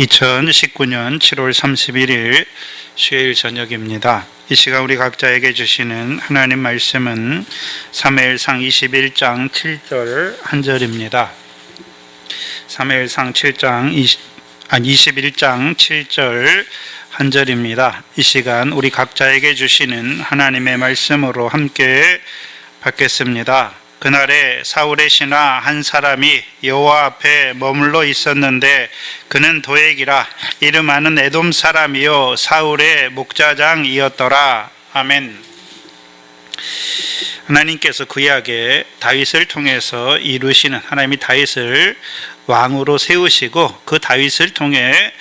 2019년 7월 31일 수요일 저녁입니다. 이 시간 우리 각자에게 주시는 하나님 말씀은 사무엘상 21장 7절 한 절입니다. 사무엘상 21장 7절 한 절입니다. 이 시간 우리 각자에게 주시는 하나님의 말씀으로 함께 받겠습니다. 그날에 사울의 신하 한 사람이 여호와 앞에 머물러 있었는데 그는 도액이라 이름하는 에돔 사람이요 사울의 목자장이었더라. 아멘. 하나님께서 구약에 다윗을 통해서 이루시는, 하나님이 다윗을 왕으로 세우시고 그 다윗을 통해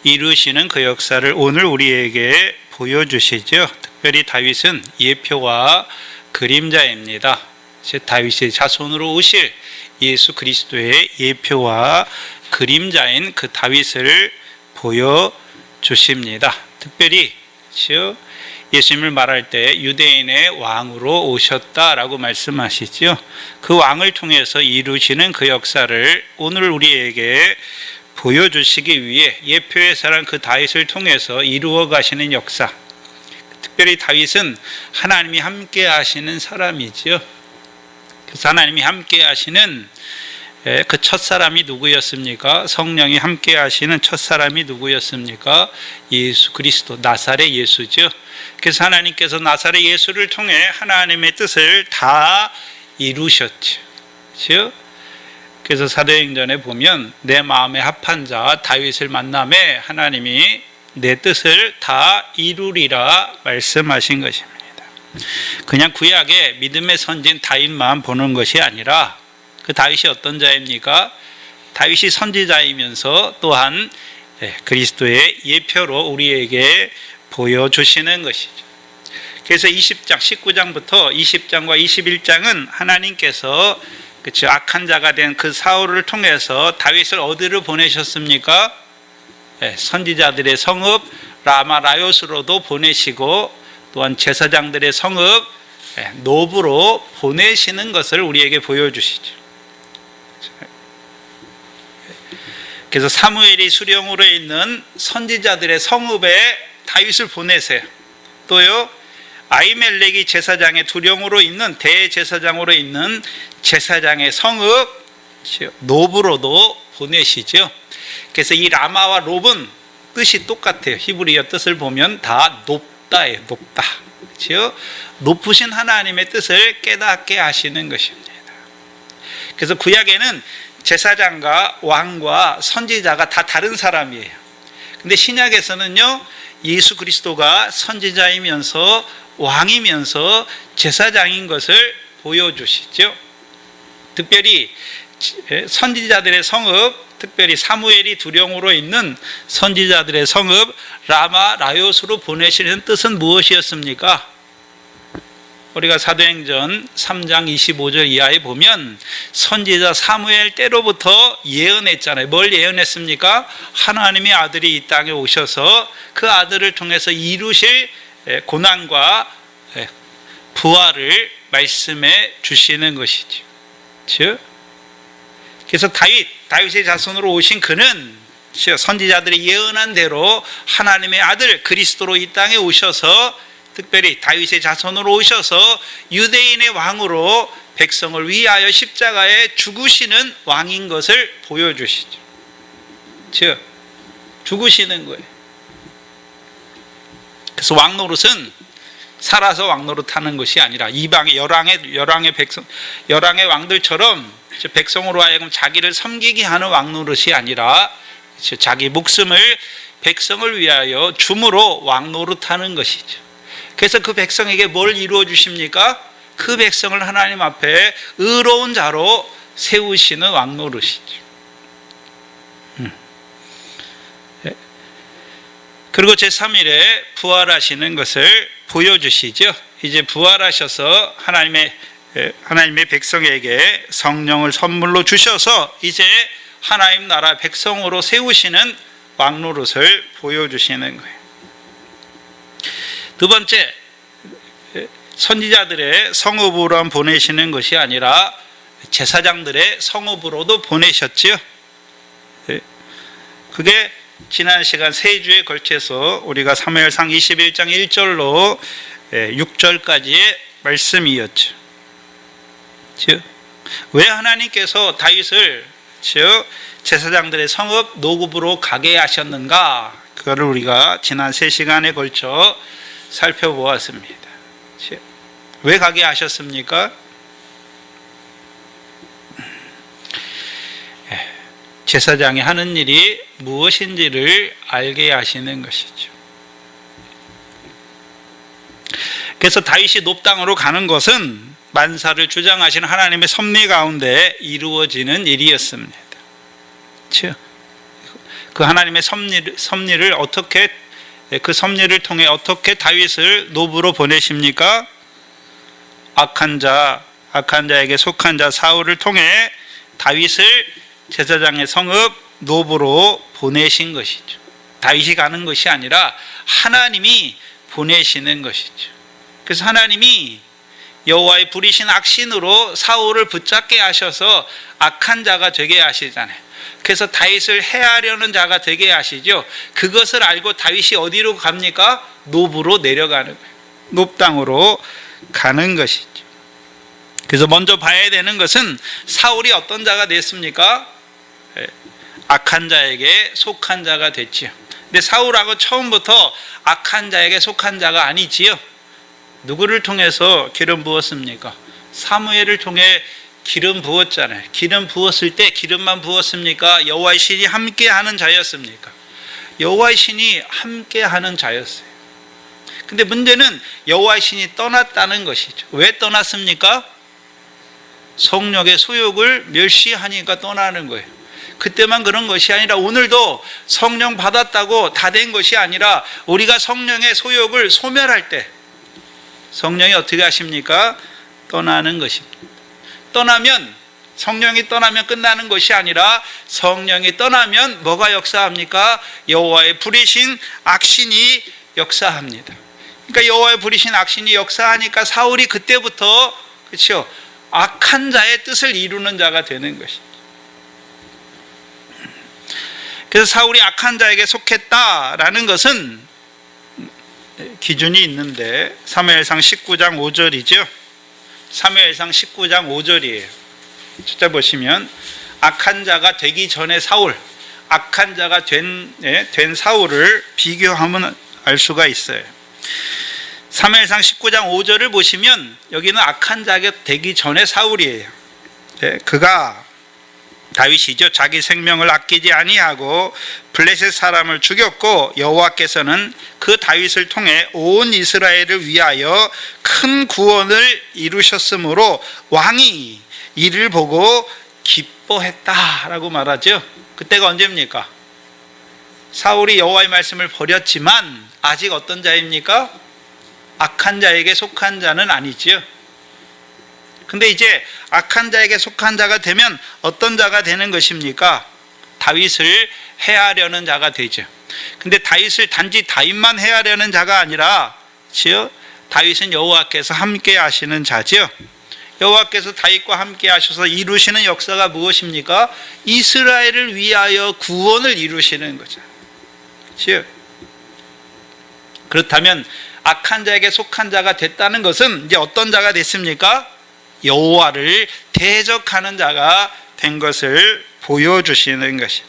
이루시는 그 역사를 오늘 우리에게 보여주시죠. 특별히 다윗은 예표와 그림자입니다. 다윗의 자손으로 오실 예수 그리스도의 예표와 그림자인 그 다윗을 보여주십니다. 특별히 예수님을 말할 때 유대인의 왕으로 오셨다라고 말씀하시죠. 그 왕을 통해서 이루시는 그 역사를 오늘 우리에게 보여주시기 위해 예표의 사람 그 다윗을 통해서 이루어 가시는 역사. 특별히 다윗은 하나님이 함께 하시는 사람이지요. 그래서 하나님이 함께 하시는 그 첫사람이 누구였습니까? 성령이 함께 하시는 첫사람이 누구였습니까? 예수 그리스도, 나사렛 예수죠. 그래서 하나님께서 나사렛 예수를 통해 하나님의 뜻을 다 이루셨죠. 그래서 사도행전에 보면 내 마음에 합한 자 다윗을 만남에 하나님이 내 뜻을 다 이루리라 말씀하신 것입니다. 그냥 구약의 믿음의 선진 다윗만 보는 것이 아니라 그 다윗이 어떤 자입니까? 다윗이 선지자이면서 또한 그리스도의 예표로 우리에게 보여주시는 것이죠. 그래서 20장, 19장부터 20장과 21장은 하나님께서 악한 자가 된 그 사울을 통해서 다윗을 어디로 보내셨습니까? 선지자들의 성읍 라마라요스로도 보내시고 또한 제사장들의 성읍 노브로 보내시는 것을 우리에게 보여주시죠. 그래서 사무엘이 수령으로 있는 선지자들의 성읍에 다윗을 보내세요. 또요 아히멜렉이 제사장의 두령으로 있는 대제사장으로 있는 제사장의 성읍 노브로도 보내시죠. 그래서 이 라마와 롭은 뜻이 똑같아요. 히브리어 뜻을 보면 다 높다예요. 높다. 그렇죠? 높으신 하나님의 뜻을 깨닫게 하시는 것입니다. 그래서 구약에는 제사장과 왕과 선지자가 다 다른 사람이에요. 근데 신약에서는요 예수 그리스도가 선지자이면서 왕이면서 제사장인 것을 보여주시죠. 특별히 선지자들의 성읍, 특별히 사무엘이 두령으로 있는 선지자들의 성읍 라마 라요스로 보내시는 뜻은 무엇이었습니까? 우리가 사도행전 3장 25절 이하에 보면 선지자 사무엘 때로부터 예언했잖아요. 뭘 예언했습니까? 하나님의 아들이 이 땅에 오셔서 그 아들을 통해서 이루실 고난과 부활을 말씀해 주시는 것이죠. 그래서 다윗의 자손으로 오신 그는 선지자들이 예언한 대로 하나님의 아들 그리스도로 이 땅에 오셔서 특별히 다윗의 자손으로 오셔서 유대인의 왕으로 백성을 위하여 십자가에 죽으시는 왕인 것을 보여주시죠. 죽으시는 거예요. 그래서 왕노릇은 살아서 왕노릇하는 것이 아니라 이방의 열왕의 왕들처럼 백성으로 하여금 자기를 섬기게 하는 왕노릇이 아니라 자기 목숨을 백성을 위하여 줌으로 왕노릇하는 것이죠. 그래서 그 백성에게 뭘 이루어 주십니까? 그 백성을 하나님 앞에 의로운 자로 세우시는 왕노릇이죠. 그리고 제3일에 부활하시는 것을 보여주시죠. 이제 부활하셔서 하나님의 백성에게 성령을 선물로 주셔서 이제 하나님 나라 백성으로 세우시는 왕노릇을 보여주시는 거예요. 두 번째, 선지자들의 성읍으로 보내시는 것이 아니라 제사장들의 성읍으로도 보내셨지요. 그게 지난 시간 3주에 걸쳐서 우리가 사무엘상 21장 1절로 6절까지의 말씀이었죠. 즉, 왜 하나님께서 다윗을 즉 제사장들의 성읍 노굽으로 가게 하셨는가? 그거를 우리가 지난 3시간에 걸쳐 살펴보았습니다. 즉, 왜 가게 하셨습니까? 제사장이 하는 일이 무엇인지를 알게 하시는 것이죠. 그래서 다윗이 높당으로 가는 것은 만사를 주장하시는 하나님의 섭리 가운데 이루어지는 일이었습니다. 그 하나님의 섭리를 어떻게, 그 섭리를 통해 어떻게 다윗을 노브로 보내십니까? 악한 자에게 속한 자 사울을 통해 다윗을 제사장의 성읍 노브로 보내신 것이죠. 다윗이 가는 것이 아니라 하나님이 보내시는 것이죠. 그래서 하나님이 여호와의 부리신 악신으로 사울을 붙잡게 하셔서 악한 자가 되게 하시잖아요. 그래서 다윗을 해하려는 자가 되게 하시죠. 그것을 알고 다윗이 어디로 갑니까? 노브로 내려가는 거예요. 높당으로 가는 것이죠. 그래서 먼저 봐야 되는 것은 사울이 어떤 자가 됐습니까? 악한 자에게 속한 자가 됐지요. 근데 사울하고 처음부터 악한 자에게 속한 자가 아니지요. 누구를 통해서 기름 부었습니까? 사무엘을 통해 기름 부었잖아요. 기름 부었을 때 기름만 부었습니까? 여호와의 신이 함께 하는 자였습니까? 여호와의 신이 함께 하는 자였어요. 근데 문제는 여호와의 신이 떠났다는 것이죠. 왜 떠났습니까? 성령의 소욕을 멸시하니까 떠나는 거예요. 그때만 그런 것이 아니라 오늘도 성령 받았다고 다 된 것이 아니라 우리가 성령의 소욕을 소멸할 때 성령이 어떻게 하십니까? 떠나는 것입니다. 성령이 떠나면 끝나는 것이 아니라 성령이 떠나면 뭐가 역사합니까? 여호와의 부리신 악신이 역사합니다. 그러니까 여호와의 부리신 악신이 역사하니까 사울이 그때부터 그렇죠? 악한 자의 뜻을 이루는 자가 되는 것입니다. 그래서 사울이 악한 자에게 속했다라는 것은 기준이 있는데 사무엘상 19장 5절이죠. 사무엘상 19장 5절이에요. 찾아보시면 악한 자가 되기 전에 사울, 악한 자가 된 사울을 비교하면 알 수가 있어요. 사무엘상 19장 5절을 보시면 여기는 악한 자가 되기 전에 사울이에요. 그가 다윗이죠. 자기 생명을 아끼지 아니하고 블레셋 사람을 죽였고 여호와께서는 그 다윗을 통해 온 이스라엘을 위하여 큰 구원을 이루셨으므로 왕이 이를 보고 기뻐했다라고 말하죠. 그때가 언제입니까? 사울이 여호와의 말씀을 버렸지만 아직 어떤 자입니까? 악한 자에게 속한 자는 아니지요. 근데 이제 악한 자에게 속한 자가 되면 어떤 자가 되는 것입니까? 다윗을 해하려는 자가 되죠. 근데 다윗을 단지 다윗만 해하려는 자가 아니라 다윗은 여호와께서 함께 하시는 자죠. 여호와께서 다윗과 함께 하셔서 이루시는 역사가 무엇입니까? 이스라엘을 위하여 구원을 이루시는 거죠. 그렇다면 악한 자에게 속한 자가 됐다는 것은 이제 어떤 자가 됐습니까? 여호와를 대적하는 자가 된 것을 보여주시는 것이죠.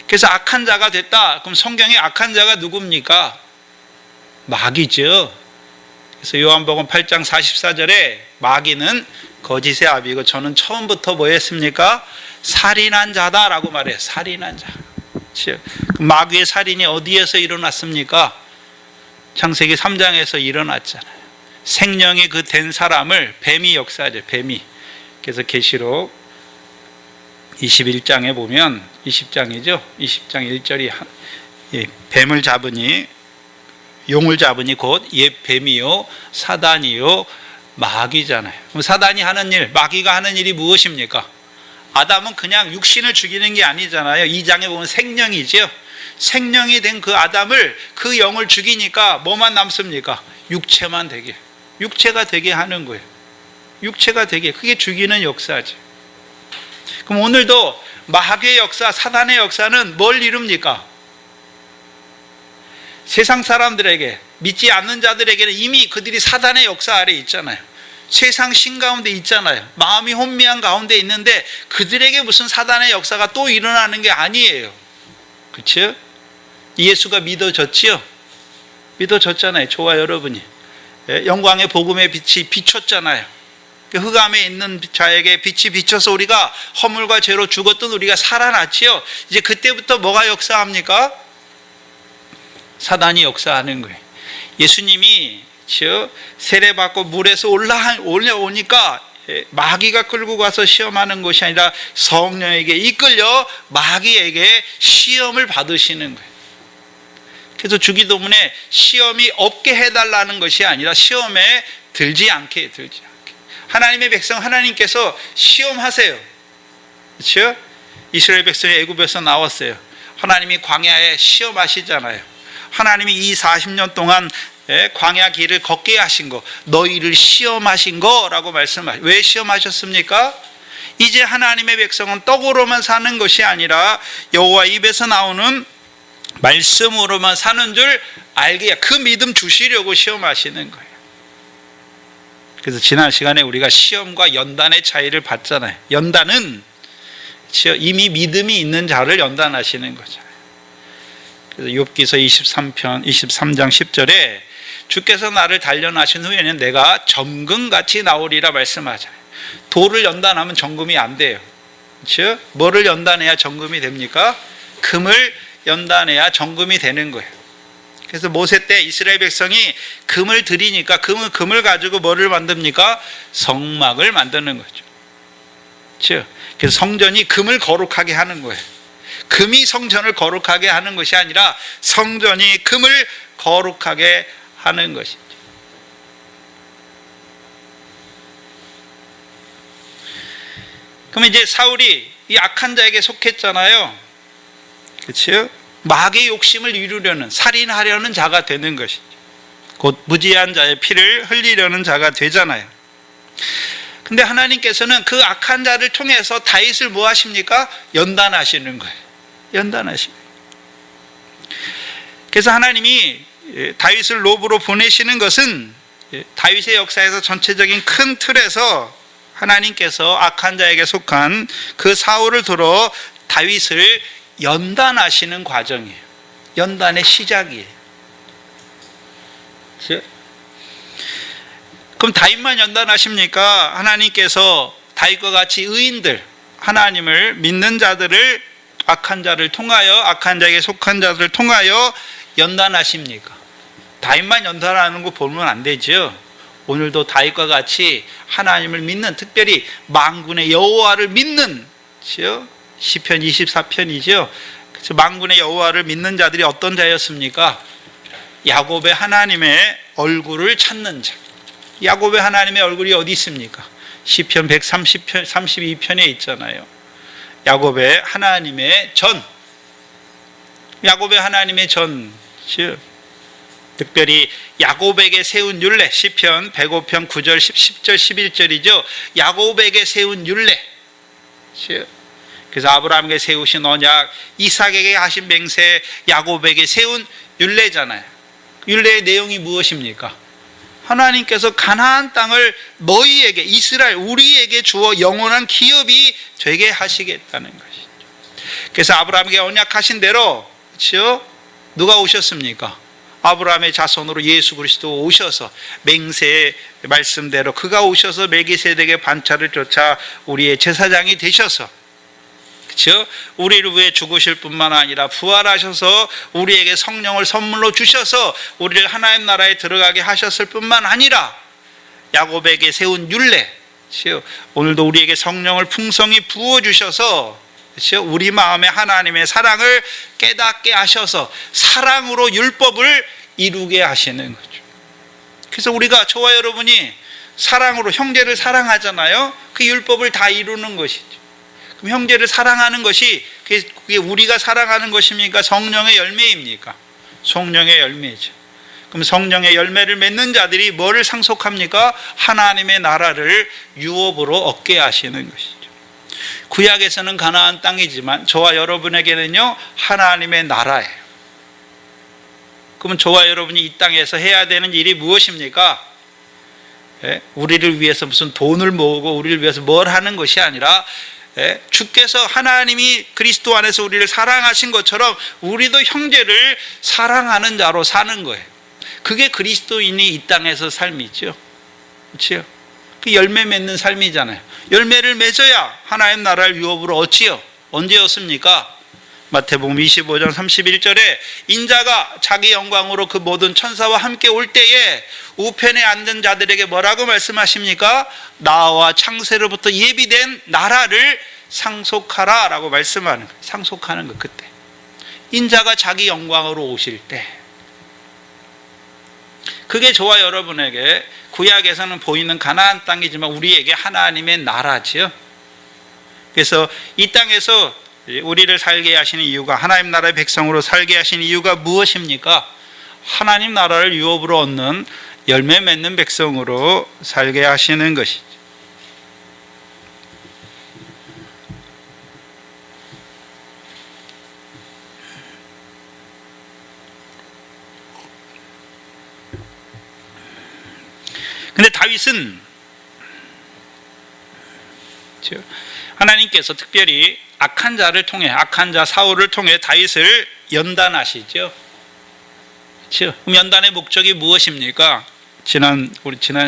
그래서 악한 자가 됐다. 그럼 성경에 악한 자가 누굽니까? 마귀죠. 그래서 요한복음 8장 44절에 마귀는 거짓의 아비고 저는 처음부터 뭐 했습니까? 살인한 자다라고 말해요. 살인한 자. 마귀의 살인이 어디에서 일어났습니까? 창세기 3장에서 일어났잖아요. 생명이 그 된 사람을 뱀이 역사하죠. 뱀이. 그래서 계시록 21장에 보면 20장이죠. 20장 1절이 뱀을 잡으니 용을 잡으니 곧 옛 뱀이요 사단이요 마귀잖아요. 그럼 사단이 하는 일, 마귀가 하는 일이 무엇입니까? 아담은 그냥 육신을 죽이는 게 아니잖아요. 2장에 보면 생명이죠. 생명이 된 그 아담을, 그 영을 죽이니까 뭐만 남습니까? 육체만 되게, 육체가 되게 하는 거예요. 육체가 되게, 그게 죽이는 역사죠. 그럼 오늘도 마귀의 역사, 사단의 역사는 뭘 이룹니까? 세상 사람들에게, 믿지 않는 자들에게는 이미 그들이 사단의 역사 아래 있잖아요. 세상 신 가운데 있잖아요. 마음이 혼미한 가운데 있는데 그들에게 무슨 사단의 역사가 또 일어나는 게 아니에요. 그렇죠? 예수가 믿어졌지요? 믿어졌잖아요. 저와 여러분이. 영광의 복음의 빛이 비췄잖아요. 흑암에 있는 자에게 빛이 비쳐서 우리가 허물과 죄로 죽었던 우리가 살아났지요. 이제 그때부터 뭐가 역사합니까? 사단이 역사하는 거예요. 예수님이 세례받고 물에서 올라오니까 마귀가 끌고 가서 시험하는 것이 아니라 성령에게 이끌려 마귀에게 시험을 받으시는 거예요. 그래서 주기도문에 시험이 없게 해달라는 것이 아니라 시험에 들지 않게. 하나님의 백성 하나님께서 시험하세요. 그렇죠? 이스라엘 백성이 애굽에서 나왔어요. 하나님이 광야에 시험하시잖아요. 하나님이 이 40년 동안 광야 길을 걷게 하신 거, 너희를 시험하신 거라고 말씀하셨어요. 왜 시험하셨습니까? 이제 하나님의 백성은 떡으로만 사는 것이 아니라 여호와 입에서 나오는 말씀으로만 사는 줄 알게, 그 믿음 주시려고 시험하시는 거예요. 그래서 지난 시간에 우리가 시험과 연단의 차이를 봤잖아요. 연단은 이미 믿음이 있는 자를 연단하시는 거잖아요. 그래서 욥기서 23장 10절에 주께서 나를 단련하신 후에는 내가 점금같이 나오리라 말씀하잖아요. 돌을 연단하면 점금이 안 돼요. 그렇죠? 뭐를 연단해야 점금이 됩니까? 금을 연단해야 점금이 되는 거예요. 그래서 모세 때 이스라엘 백성이 금을 들이니까 금을 가지고 뭐를 만듭니까? 성막을 만드는 거죠. 그렇죠? 그래서 성전이 금을 거룩하게 하는 거예요. 금이 성전을 거룩하게 하는 것이 아니라 성전이 금을 거룩하게 하는 것이죠. 그럼 이제 사울이 이 악한 자에게 속했잖아요. 그렇죠? 마귀의 욕심을 이루려는, 살인하려는 자가 되는 것이죠. 곧 무지한 자의 피를 흘리려는 자가 되잖아요. 근데 하나님께서는 그 악한 자를 통해서 다윗을 뭐 하십니까? 연단하시는 거예요. 연단하시는 거예요. 그래서 하나님이 다윗을 노브로 보내시는 것은 다윗의 역사에서 전체적인 큰 틀에서 하나님께서 악한 자에게 속한 그 사울을 들어 다윗을 연단하시는 과정이에요. 연단의 시작이에요. 그럼 다윗만 연단하십니까? 하나님께서 다윗과 같이 의인들, 하나님을 믿는 자들을 악한 자를 통하여, 악한 자에게 속한 자들을 통하여 연단하십니까? 다윗만 연단하는 거 보면 안 되죠. 오늘도 다윗과 같이 하나님을 믿는, 특별히 만군의 여호와를 믿는, 시편 24편이죠. 그래서 만군의 여호와를 믿는 자들이 어떤 자였습니까? 야곱의 하나님의 얼굴을 찾는 자. 야곱의 하나님의 얼굴이 어디 있습니까? 시편 132편에 있잖아요. 야곱의 하나님의 전. 야곱의 하나님의 전. 특별히 야곱에게 세운 율례, 시편 105편 9절 10절 11절이죠. 야곱에게 세운 율례. 그래서 아브라함에게 세우신 언약, 이삭에게 하신 맹세, 야곱에게 세운 율례잖아요. 율례의 내용이 무엇입니까? 하나님께서 가나안 땅을 너희에게, 이스라엘, 우리에게 주어 영원한 기업이 되게 하시겠다는 것이죠. 그래서 아브라함에게 언약하신 대로, 그렇죠? 누가 오셨습니까? 아브라함의 자손으로 예수 그리스도 오셔서 맹세의 말씀대로 그가 오셔서 멜기세덱의 반차를 쫓아 우리의 제사장이 되셔서, 그렇죠? 우리를 위해 죽으실 뿐만 아니라 부활하셔서 우리에게 성령을 선물로 주셔서 우리를 하나님 나라에 들어가게 하셨을 뿐만 아니라 야곱에게 세운 율례, 그렇죠? 오늘도 우리에게 성령을 풍성히 부어주셔서, 그렇죠? 우리 마음에 하나님의 사랑을 깨닫게 하셔서 사랑으로 율법을 이루게 하시는 거죠. 그래서 우리가, 저와 여러분이 사랑으로 형제를 사랑하잖아요. 그 율법을 다 이루는 것이죠. 그럼 형제를 사랑하는 것이 그게 우리가 사랑하는 것입니까? 성령의 열매입니까? 성령의 열매죠. 그럼 성령의 열매를 맺는 자들이 뭐를 상속합니까? 하나님의 나라를 유업으로 얻게 하시는 것이죠. 구약에서는 가나안 땅이지만 저와 여러분에게는요 하나님의 나라예요. 그러면 저와 여러분이 이 땅에서 해야 되는 일이 무엇입니까? 우리를 위해서 무슨 돈을 모으고 우리를 위해서 뭘 하는 것이 아니라 주께서 하나님이 그리스도 안에서 우리를 사랑하신 것처럼 우리도 형제를 사랑하는 자로 사는 거예요. 그게 그리스도인이 이 땅에서 삶이죠. 그렇죠? 그 열매 맺는 삶이잖아요. 열매를 맺어야 하나님 나라를 유업으로 얻지요. 언제였습니까? 마태복음 25장 31절에 인자가 자기 영광으로 그 모든 천사와 함께 올 때에 우편에 앉은 자들에게 뭐라고 말씀하십니까? 나와 창세로부터 예비된 나라를 상속하라 라고 말씀하는 거예요. 상속하는 거 그때 인자가 자기 영광으로 오실 때, 그게 저와 여러분에게 구약에서는 보이는 가나안 땅이지만 우리에게 하나님의 나라지요. 그래서 이 땅에서 우리를 살게 하시는 이유가, 하나님 나라의 백성으로 살게 하시는 이유가 무엇입니까? 하나님 나라를 유업으로 얻는 열매 맺는 백성으로 살게 하시는 것이죠. 근데 다윗은 하나님께서 특별히 악한 자를 통해, 악한 자 사울을 통해 다윗을 연단하시죠. 그럼 연단의 목적이 무엇입니까? 지난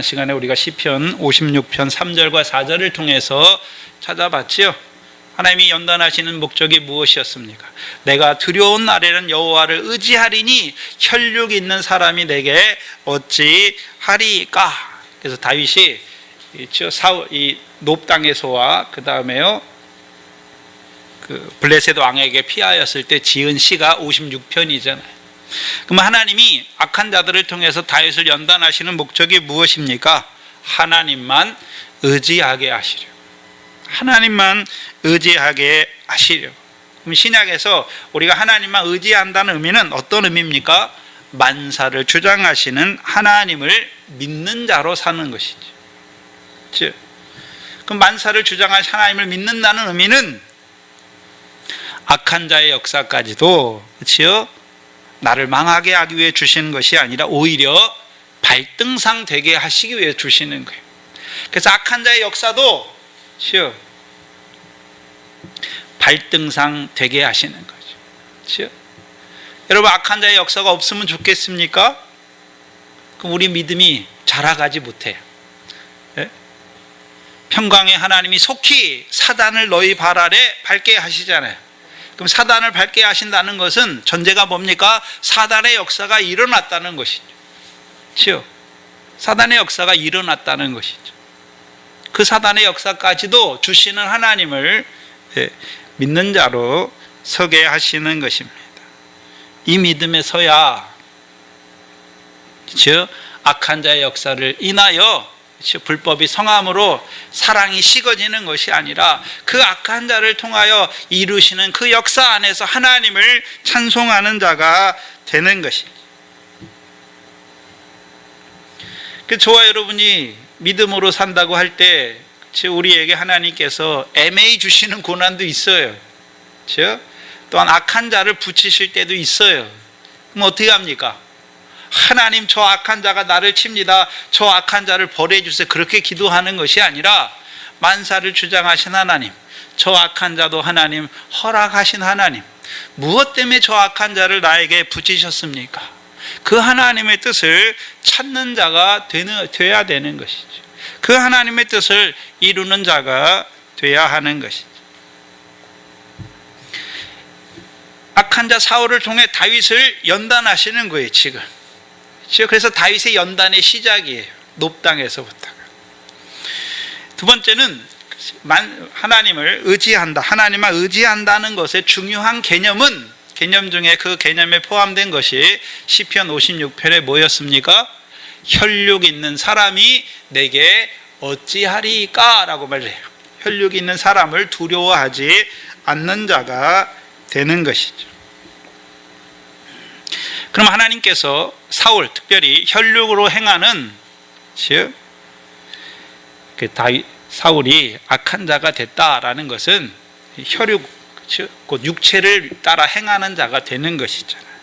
시간에 우리가 시편 56편 3절과 4절을 통해서 찾아봤죠. 하나님이 연단하시는 목적이 무엇이었습니까? 내가 두려운 날에는 여호와를 의지하리니 혈육 있는 사람이 내게 어찌하리까? 그래서 다윗이 이 놉 땅에서와 그 다음에요 그 블레셋 왕에게 피하였을 때 지은 시가 56편이잖아요. 그럼 하나님이 악한 자들을 통해서 다윗을 연단하시는 목적이 무엇입니까? 하나님만 의지하게 하시려. 하나님만 의지하게 하시려. 그럼 신약에서 우리가 하나님만 의지한다는 의미는 어떤 의미입니까? 만사를 주장하시는 하나님을 믿는 자로 사는 것이죠. 즉, 그럼 만사를 주장하시는 하나님을 믿는다는 의미는 악한 자의 역사까지도, 그렇죠? 나를 망하게 하기 위해 주시는 것이 아니라 오히려 발등상 되게 하시기 위해 주시는 거예요. 그래서 악한 자의 역사도 발등상 되게 하시는 거죠. 그렇죠? 여러분, 악한 자의 역사가 없으면 좋겠습니까? 그럼 우리 믿음이 자라가지 못해요. 네? 평강의 하나님이 속히 사단을 너희 발 아래 밟게 하시잖아요. 그럼 사단을 밟게 하신다는 것은 전제가 뭡니까? 사단의 역사가 일어났다는 것이죠. 그렇죠? 사단의 역사가 일어났다는 것이죠. 그 사단의 역사까지도 주시는 하나님을 믿는 자로 서게 하시는 것입니다. 이 믿음에 서야, 그렇죠? 악한 자의 역사를 인하여, 그렇죠? 불법이 성함으로 사랑이 식어지는 것이 아니라 그 악한 자를 통하여 이루시는 그 역사 안에서 하나님을 찬송하는 자가 되는 것입니다. 저와 여러분이 믿음으로 산다고 할 때 우리에게 하나님께서 애매히 주시는 고난도 있어요. 그렇죠? 또한 악한 자를 붙이실 때도 있어요. 그럼 어떻게 합니까? 하나님, 저 악한 자가 나를 칩니다. 저 악한 자를 벌해주세요. 그렇게 기도하는 것이 아니라 만사를 주장하신 하나님, 저 악한 자도 하나님 허락하신 하나님, 무엇 때문에 저 악한 자를 나에게 붙이셨습니까? 그 하나님의 뜻을 찾는 자가 돼야 되는 것이죠. 그 하나님의 뜻을 이루는 자가 돼야 하는 것이죠. 악한 자 사울을 통해 다윗을 연단하시는 거예요, 지금. 그래서 다윗의 연단의 시작이에요. 놉 땅에서부터. 두 번째는 하나님을 의지한다. 하나님만 의지한다는 것의 중요한 개념 중에 그 개념에 포함된 것이 시편 56편에 뭐였습니까? 혈육 있는 사람이 내게 어찌하리까? 라고 말해요. 혈육 있는 사람을 두려워하지 않는 자가 되는 것이죠. 그럼 하나님께서 사울, 특별히 혈육으로 행하는, 즉 사울이 악한 자가 됐다라는 것은 혈육, 곧 육체를 따라 행하는 자가 되는 것이잖아요.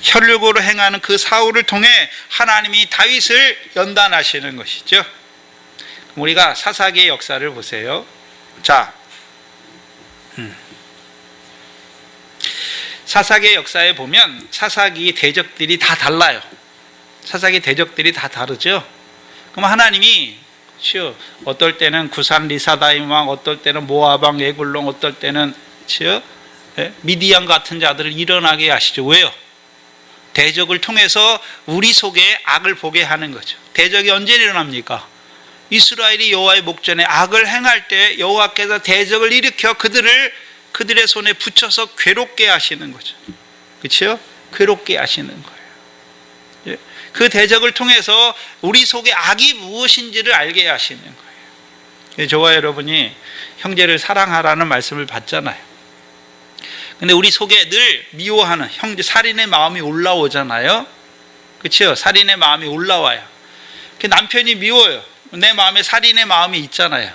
혈육으로 행하는 그 사울을 통해 하나님이 다윗을 연단하시는 것이죠. 우리가 사사기의 역사를 보세요. 자, 사사기의 역사에 보면 사사기 대적들이 다 달라요. 사사기 대적들이 다 다르죠. 그럼 하나님이 어떨 때는 구산 리사다임 왕, 어떨 때는 모압 왕 에글론, 어떨 때는 미디안 같은 자들을 일어나게 하시죠. 왜요? 대적을 통해서 우리 속에 악을 보게 하는 거죠. 대적이 언제 일어납니까? 이스라엘이 여호와의 목전에 악을 행할 때 여호와께서 대적을 일으켜 그들의 손에 붙여서 괴롭게 하시는 거죠. 그렇죠? 괴롭게 하시는 거예요. 그 대적을 통해서 우리 속에 악이 무엇인지를 알게 하시는 거예요. 저와 여러분이 형제를 사랑하라는 말씀을 받잖아요. 근데 우리 속에 늘 미워하는 형제, 살인의 마음이 올라오잖아요. 그렇죠? 살인의 마음이 올라와요. 남편이 미워요. 내 마음에 살인의 마음이 있잖아요.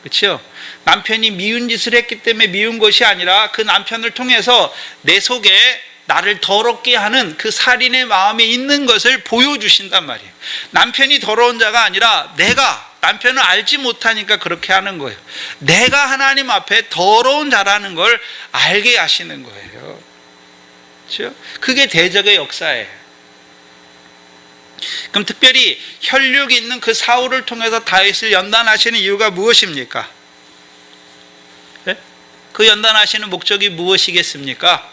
그렇죠? 남편이 미운 짓을 했기 때문에 미운 것이 아니라 그 남편을 통해서 내 속에 나를 더럽게 하는 그 살인의 마음이 있는 것을 보여주신단 말이에요. 남편이 더러운 자가 아니라 내가 남편을 알지 못하니까 그렇게 하는 거예요. 내가 하나님 앞에 더러운 자라는 걸 알게 하시는 거예요. 그렇죠? 그게 대적의 역사예요. 그럼 특별히 혈육이 있는 그 사울을 통해서 다윗을 연단하시는 이유가 무엇입니까? 네? 그 연단하시는 목적이 무엇이겠습니까?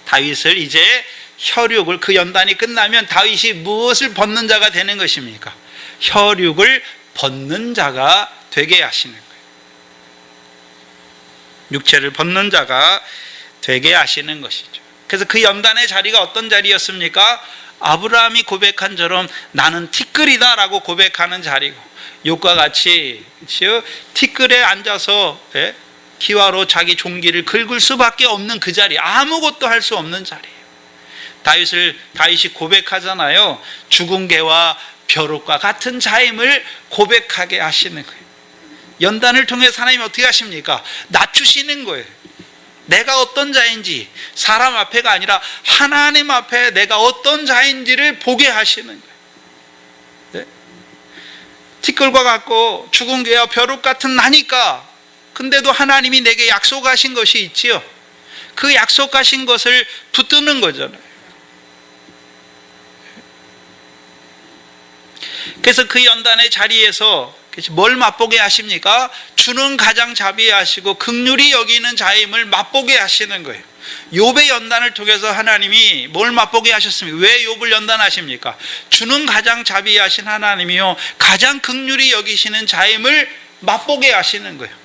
다윗을 이제 혈육을, 그 연단이 끝나면 다윗이 무엇을 벗는 자가 되는 것입니까? 혈육을 벗는 자가 되게 하시는 거예요. 육체를 벗는 자가 되게 하시는 것이죠. 그래서 그 연단의 자리가 어떤 자리였습니까? 아브라함이 고백한 처럼 나는 티끌이다 라고 고백하는 자리고, 욥과 같이 티끌에 앉아서 기와로 자기 종기를 긁을 수밖에 없는 그 자리, 아무것도 할 수 없는 자리예요. 다윗이 고백하잖아요. 죽은 개와 벼룩과 같은 자임을 고백하게 하시는 거예요. 연단을 통해서 하나님이 어떻게 하십니까? 낮추시는 거예요. 내가 어떤 자인지, 사람 앞에가 아니라 하나님 앞에 내가 어떤 자인지를 보게 하시는 거예요. 네? 티끌과 같고 죽은 개와 벼룩 같은 나니까, 근데도 하나님이 내게 약속하신 것이 있지요. 그 약속하신 것을 붙드는 거잖아요. 그래서 그 연단의 자리에서 뭘 맛보게 하십니까? 주는 가장 자비하시고 긍휼히 여기는 자임을 맛보게 하시는 거예요. 욥의 연단을 통해서 하나님이 뭘 맛보게 하셨습니까? 왜 욥을 연단하십니까? 주는 가장 자비하신 하나님이요 가장 긍휼히 여기시는 자임을 맛보게 하시는 거예요.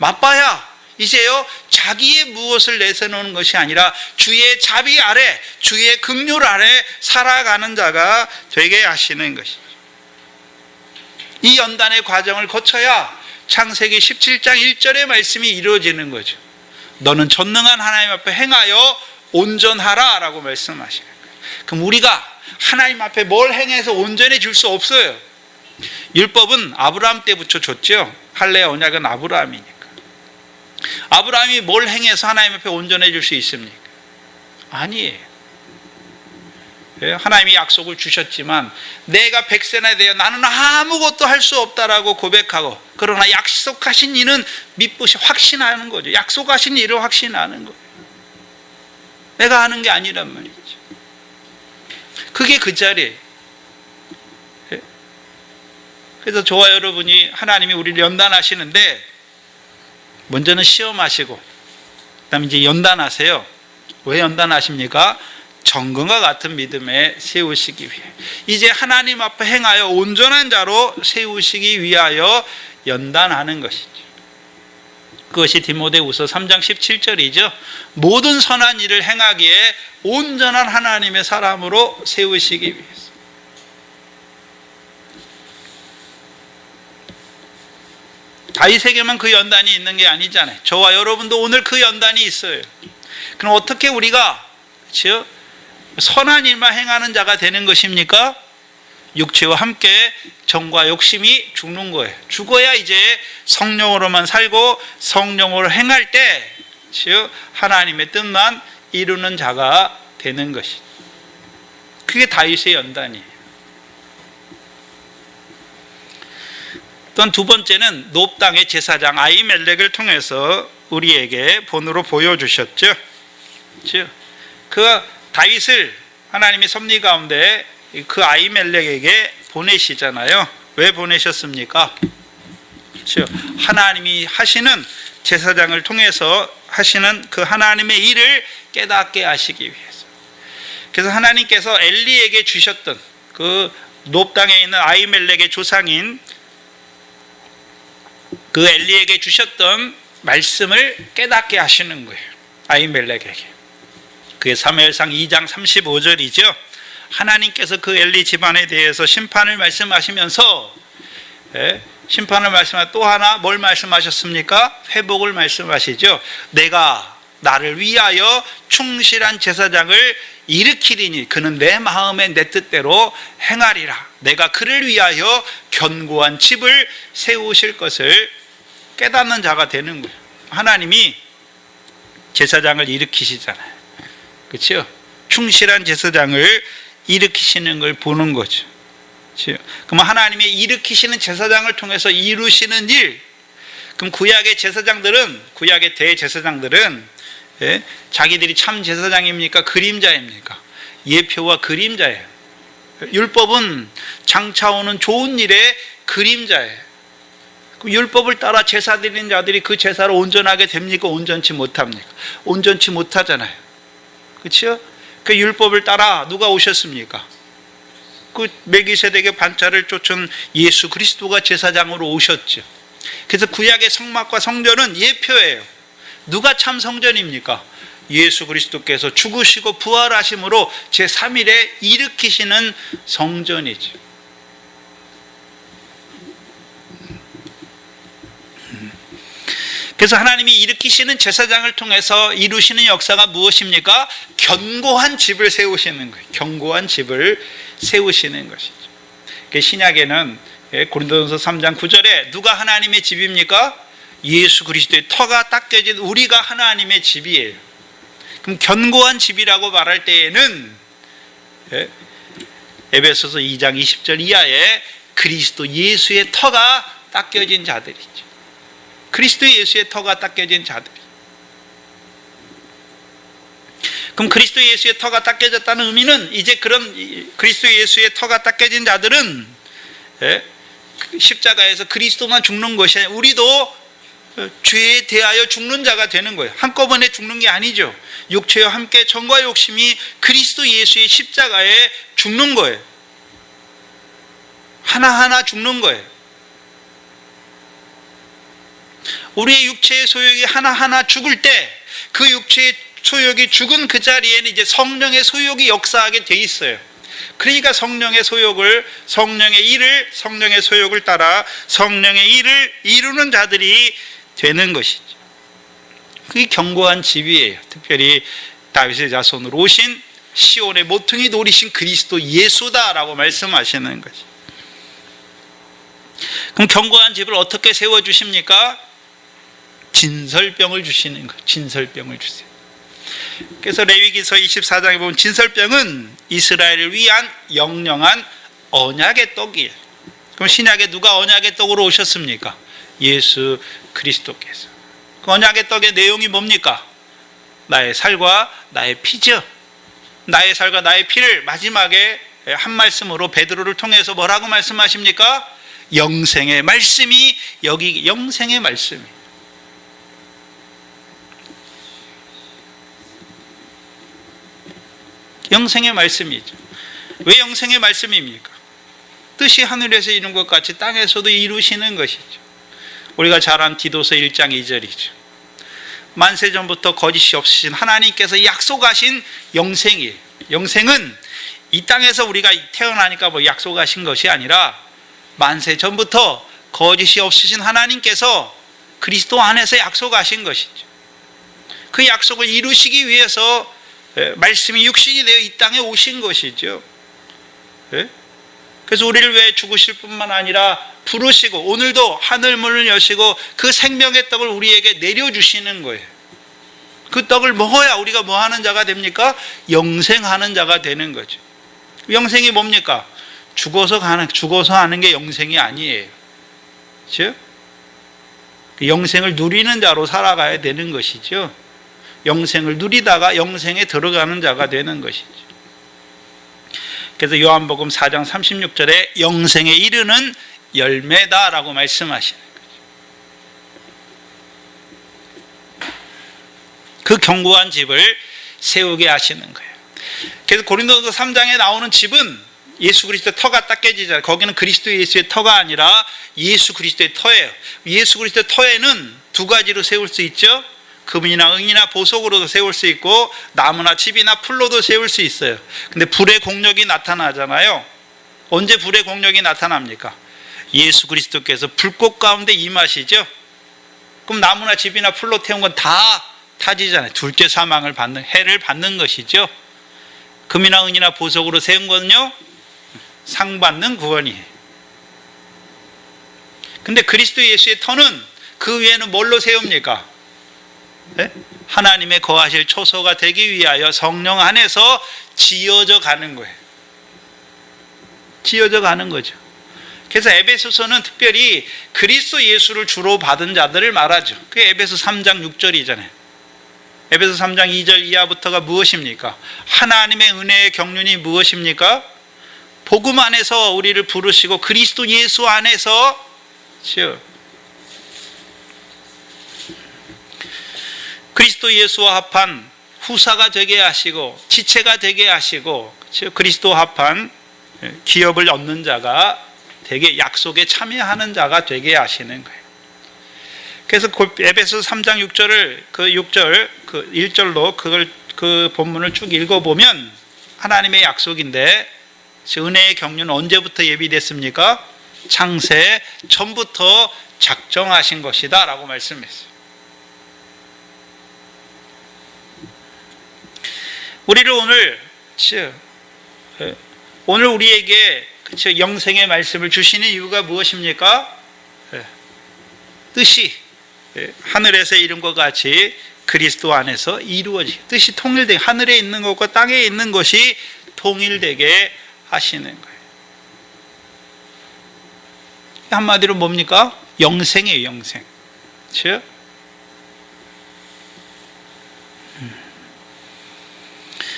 맛봐야 이제요 자기의 무엇을 내세우는 것이 아니라 주의 자비 아래, 주의 긍휼 아래 살아가는 자가 되게 하시는 것이죠. 이 연단의 과정을 거쳐야 창세기 17장 1절의 말씀이 이루어지는 거죠. 너는 전능한 하나님 앞에 행하여 온전하라 라고 말씀하시는 거예요. 그럼 우리가 하나님 앞에 뭘 행해서 온전해질 수 없어요. 율법은 아브라함 때 붙여줬죠. 할례 언약은 아브라함이니까. 아브라함이 뭘 행해서 하나님 앞에 온전해질 수 있습니까? 아니에요. 하나님이 약속을 주셨지만 내가 100세나 되어 나는 아무것도 할 수 없다라고 고백하고, 그러나 약속하신 이는 믿듯이 확신하는 거죠. 약속하신 일을 확신하는 거예요. 내가 하는 게 아니란 말이죠. 그게 그 자리예요. 그래서 저와 여러분이 하나님이 우리를 연단하시는데 먼저는 시험하시고 그다음에 이제 연단하세요. 왜 연단하십니까? 정금과 같은 믿음에 세우시기 위해, 이제 하나님 앞에 행하여 온전한 자로 세우시기 위하여 연단하는 것이죠. 그것이 디모데후서 3장 17절이죠. 모든 선한 일을 행하기에 온전한 하나님의 사람으로 세우시기 위해서. 다윗에게만 그 연단이 있는 게 아니잖아요. 저와 여러분도 오늘 그 연단이 있어요. 그럼 어떻게 우리가 선한 일만 행하는 자가 되는 것입니까? 육체와 함께 정과 욕심이 죽는 거예요. 죽어야 이제 성령으로만 살고 성령으로 행할 때 즉 하나님의 뜻만 이루는 자가 되는 것이죠. 그게 다윗의 연단이에요. 또한 두 번째는 놉 땅의 제사장 아히멜렉을 통해서 우리에게 본으로 보여주셨죠. 즉 그 다윗을 하나님의 섭리 가운데 그 아히멜렉에게 보내시잖아요. 왜 보내셨습니까? 즉 하나님이 하시는 제사장을 통해서 하시는 그 하나님의 일을 깨닫게 하시기 위해서. 그래서 하나님께서 엘리에게 주셨던 그 놉 땅에 있는 아히멜렉의 조상인 그 엘리에게 주셨던 말씀을 깨닫게 하시는 거예요. 아히멜렉에게. 그게 사무엘상 2장 35절이죠. 하나님께서 그 엘리 집안에 대해서 심판을 말씀하시면서 심판을 말씀하시고 또 하나 뭘 말씀하셨습니까? 회복을 말씀하시죠. 내가 나를 위하여 충실한 제사장을 일으키리니 그는 내 마음에 내 뜻대로 행하리라. 내가 그를 위하여 견고한 집을 세우실 것을 깨닫는 자가 되는 거예요. 하나님이 제사장을 일으키시잖아요. 그렇죠? 충실한 제사장을 일으키시는 걸 보는 거죠. 그럼 하나님의 일으키시는 제사장을 통해서 이루시는 일. 그럼 구약의 제사장들은, 구약의 대제사장들은 자기들이 참 제사장입니까? 그림자입니까? 예표와 그림자예요. 율법은 장차오는 좋은 일의 그림자예요. 율법을 따라 제사 드리는 자들이 그 제사를 온전하게 됩니까? 온전치 못합니까? 온전치 못하잖아요. 그렇죠? 그 율법을 따라 누가 오셨습니까? 그 멜기세덱의 반차를 쫓은 예수 그리스도가 제사장으로 오셨죠. 그래서 구약의 성막과 성전은 예표예요. 누가 참 성전입니까? 예수 그리스도께서 죽으시고 부활하심으로 제3일에 일으키시는 성전이죠. 그래서 하나님이 일으키시는 제사장을 통해서 이루시는 역사가 무엇입니까? 견고한 집을 세우시는 거예요. 견고한 집을 세우시는 것이죠. 신약에는 고린도전서 3장 9절에 누가 하나님의 집입니까? 예수 그리스도의 터가 닦여진 우리가 하나님의 집이에요. 그럼 견고한 집이라고 말할 때에는 에베소서 2장 20절 이하에 그리스도 예수의 터가 닦여진 자들이죠. 그리스도 예수의 터가 닦여진 자들. 그럼 그리스도 예수의 터가 닦여졌다는 의미는 이제 그런 그리스도 예수의 터가 닦여진 자들은 십자가에서 그리스도만 죽는 것이 아니라 우리도 죄에 대하여 죽는 자가 되는 거예요. 한꺼번에 죽는 게 아니죠. 육체와 함께 정과 욕심이 그리스도 예수의 십자가에 죽는 거예요. 하나하나 죽는 거예요. 우리의 육체의 소욕이 하나하나 죽을 때 그 육체의 소욕이 죽은 그 자리에는 이제 성령의 소욕이 역사하게 돼 있어요. 그러니까 성령의 소욕을, 성령의 일을, 성령의 소욕을 따라 성령의 일을 이루는 자들이 되는 것이죠. 그게 견고한 집이에요. 특별히 다윗의 자손으로 오신 시온의 모퉁이 돌이신 그리스도 예수다라고 말씀하시는 것이죠. 그럼 견고한 집을 어떻게 세워주십니까? 진설병을 주시는 거예요. 진설병을 주세요. 그래서 레위기서 24장에 보면 진설병은 이스라엘을 위한 영영한 언약의 떡이에요. 그럼 신약에 누가 언약의 떡으로 오셨습니까? 예수 그리스도께서. 그 언약의 떡의 내용이 뭡니까? 나의 살과 나의 피죠. 나의 살과 나의 피를 마지막에 한 말씀으로 베드로를 통해서 뭐라고 말씀하십니까? 영생의 말씀이 여기 영생의 말씀이에요. 영생의 말씀이죠. 왜 영생의 말씀입니까? 뜻이 하늘에서 이룬 것 같이 땅에서도 이루시는 것이죠. 우리가 잘 아는 디도서 1장 2절이죠. 만세전부터 거짓이 없으신 하나님께서 약속하신 영생이에요. 영생은 이 땅에서 우리가 태어나니까 뭐 약속하신 것이 아니라 만세전부터 거짓이 없으신 하나님께서 그리스도 안에서 약속하신 것이죠. 그 약속을 이루시기 위해서 말씀이 육신이 되어 이 땅에 오신 것이죠. 그래서 우리를 왜 죽으실 뿐만 아니라 부르시고 오늘도 하늘 문을 여시고 그 생명의 떡을 우리에게 내려주시는 거예요. 그 떡을 먹어야 우리가 뭐 하는 자가 됩니까? 영생하는 자가 되는 거죠. 영생이 뭡니까? 죽어서 하는 게 영생이 아니에요. 그렇죠? 영생을 누리는 자로 살아가야 되는 것이죠. 영생을 누리다가 영생에 들어가는 자가 되는 것이죠. 그래서 요한복음 4장 36절에 영생에 이르는 열매다라고 말씀하시는 거죠. 그 견고한 집을 세우게 하시는 거예요. 그래서 고린도서 3장에 나오는 집은 예수 그리스도의 터가 딱 깨지잖아요. 거기는 그리스도 예수의 터가 아니라 예수 그리스도의 터예요. 예수 그리스도의 터에는 두 가지로 세울 수 있죠. 금이나 은이나 보석으로도 세울 수 있고 나무나 칩이나 풀로도 세울 수 있어요. 근데 불의 공력이 나타나잖아요. 언제 불의 공력이 나타납니까? 예수 그리스도께서 불꽃 가운데 임하시죠. 그럼 나무나 칩이나 풀로 태운 건 다 타지잖아요. 둘째 사망을 받는, 해를 받는 것이죠. 금이나 은이나 보석으로 세운 거는요, 상 받는 구원이에요. 근데 그리스도 예수의 터는 그 위에는 뭘로 세웁니까? 네? 하나님의 거하실 초소가 되기 위하여 성령 안에서 지어져 가는 거예요. 지어져 가는 거죠. 그래서 에베소서는 특별히 그리스도 예수를 주로 받은 자들을 말하죠. 그게 에베소 3장 6절이잖아요. 에베소 3장 2절 이하부터가 무엇입니까? 하나님의 은혜의 경륜이 무엇입니까? 복음 안에서 우리를 부르시고 그리스도 예수 안에서 그리스도 예수와 합한 후사가 되게 하시고 지체가 되게 하시고 그리스도와 합한 기업을 얻는 자가 되게 약속에 참여하는 자가 되게 하시는 거예요. 그래서 에베소 3장 6절을 그 6절 그 1절로 그 본문을 쭉 읽어보면 하나님의 약속인데 은혜의 경륜은 언제부터 예비됐습니까? 창세 전부터 작정하신 것이다 라고 말씀했어요. 우리를 오늘 우리에게 영생의 말씀을 주시는 이유가 무엇입니까? 뜻이 하늘에서 이룬 것 같이 그리스도 안에서 이루어지게, 뜻이 통일되게, 하늘에 있는 것과 땅에 있는 것이 통일되게 하시는 거예요. 한마디로 뭡니까? 영생이에요, 영생. 그렇죠?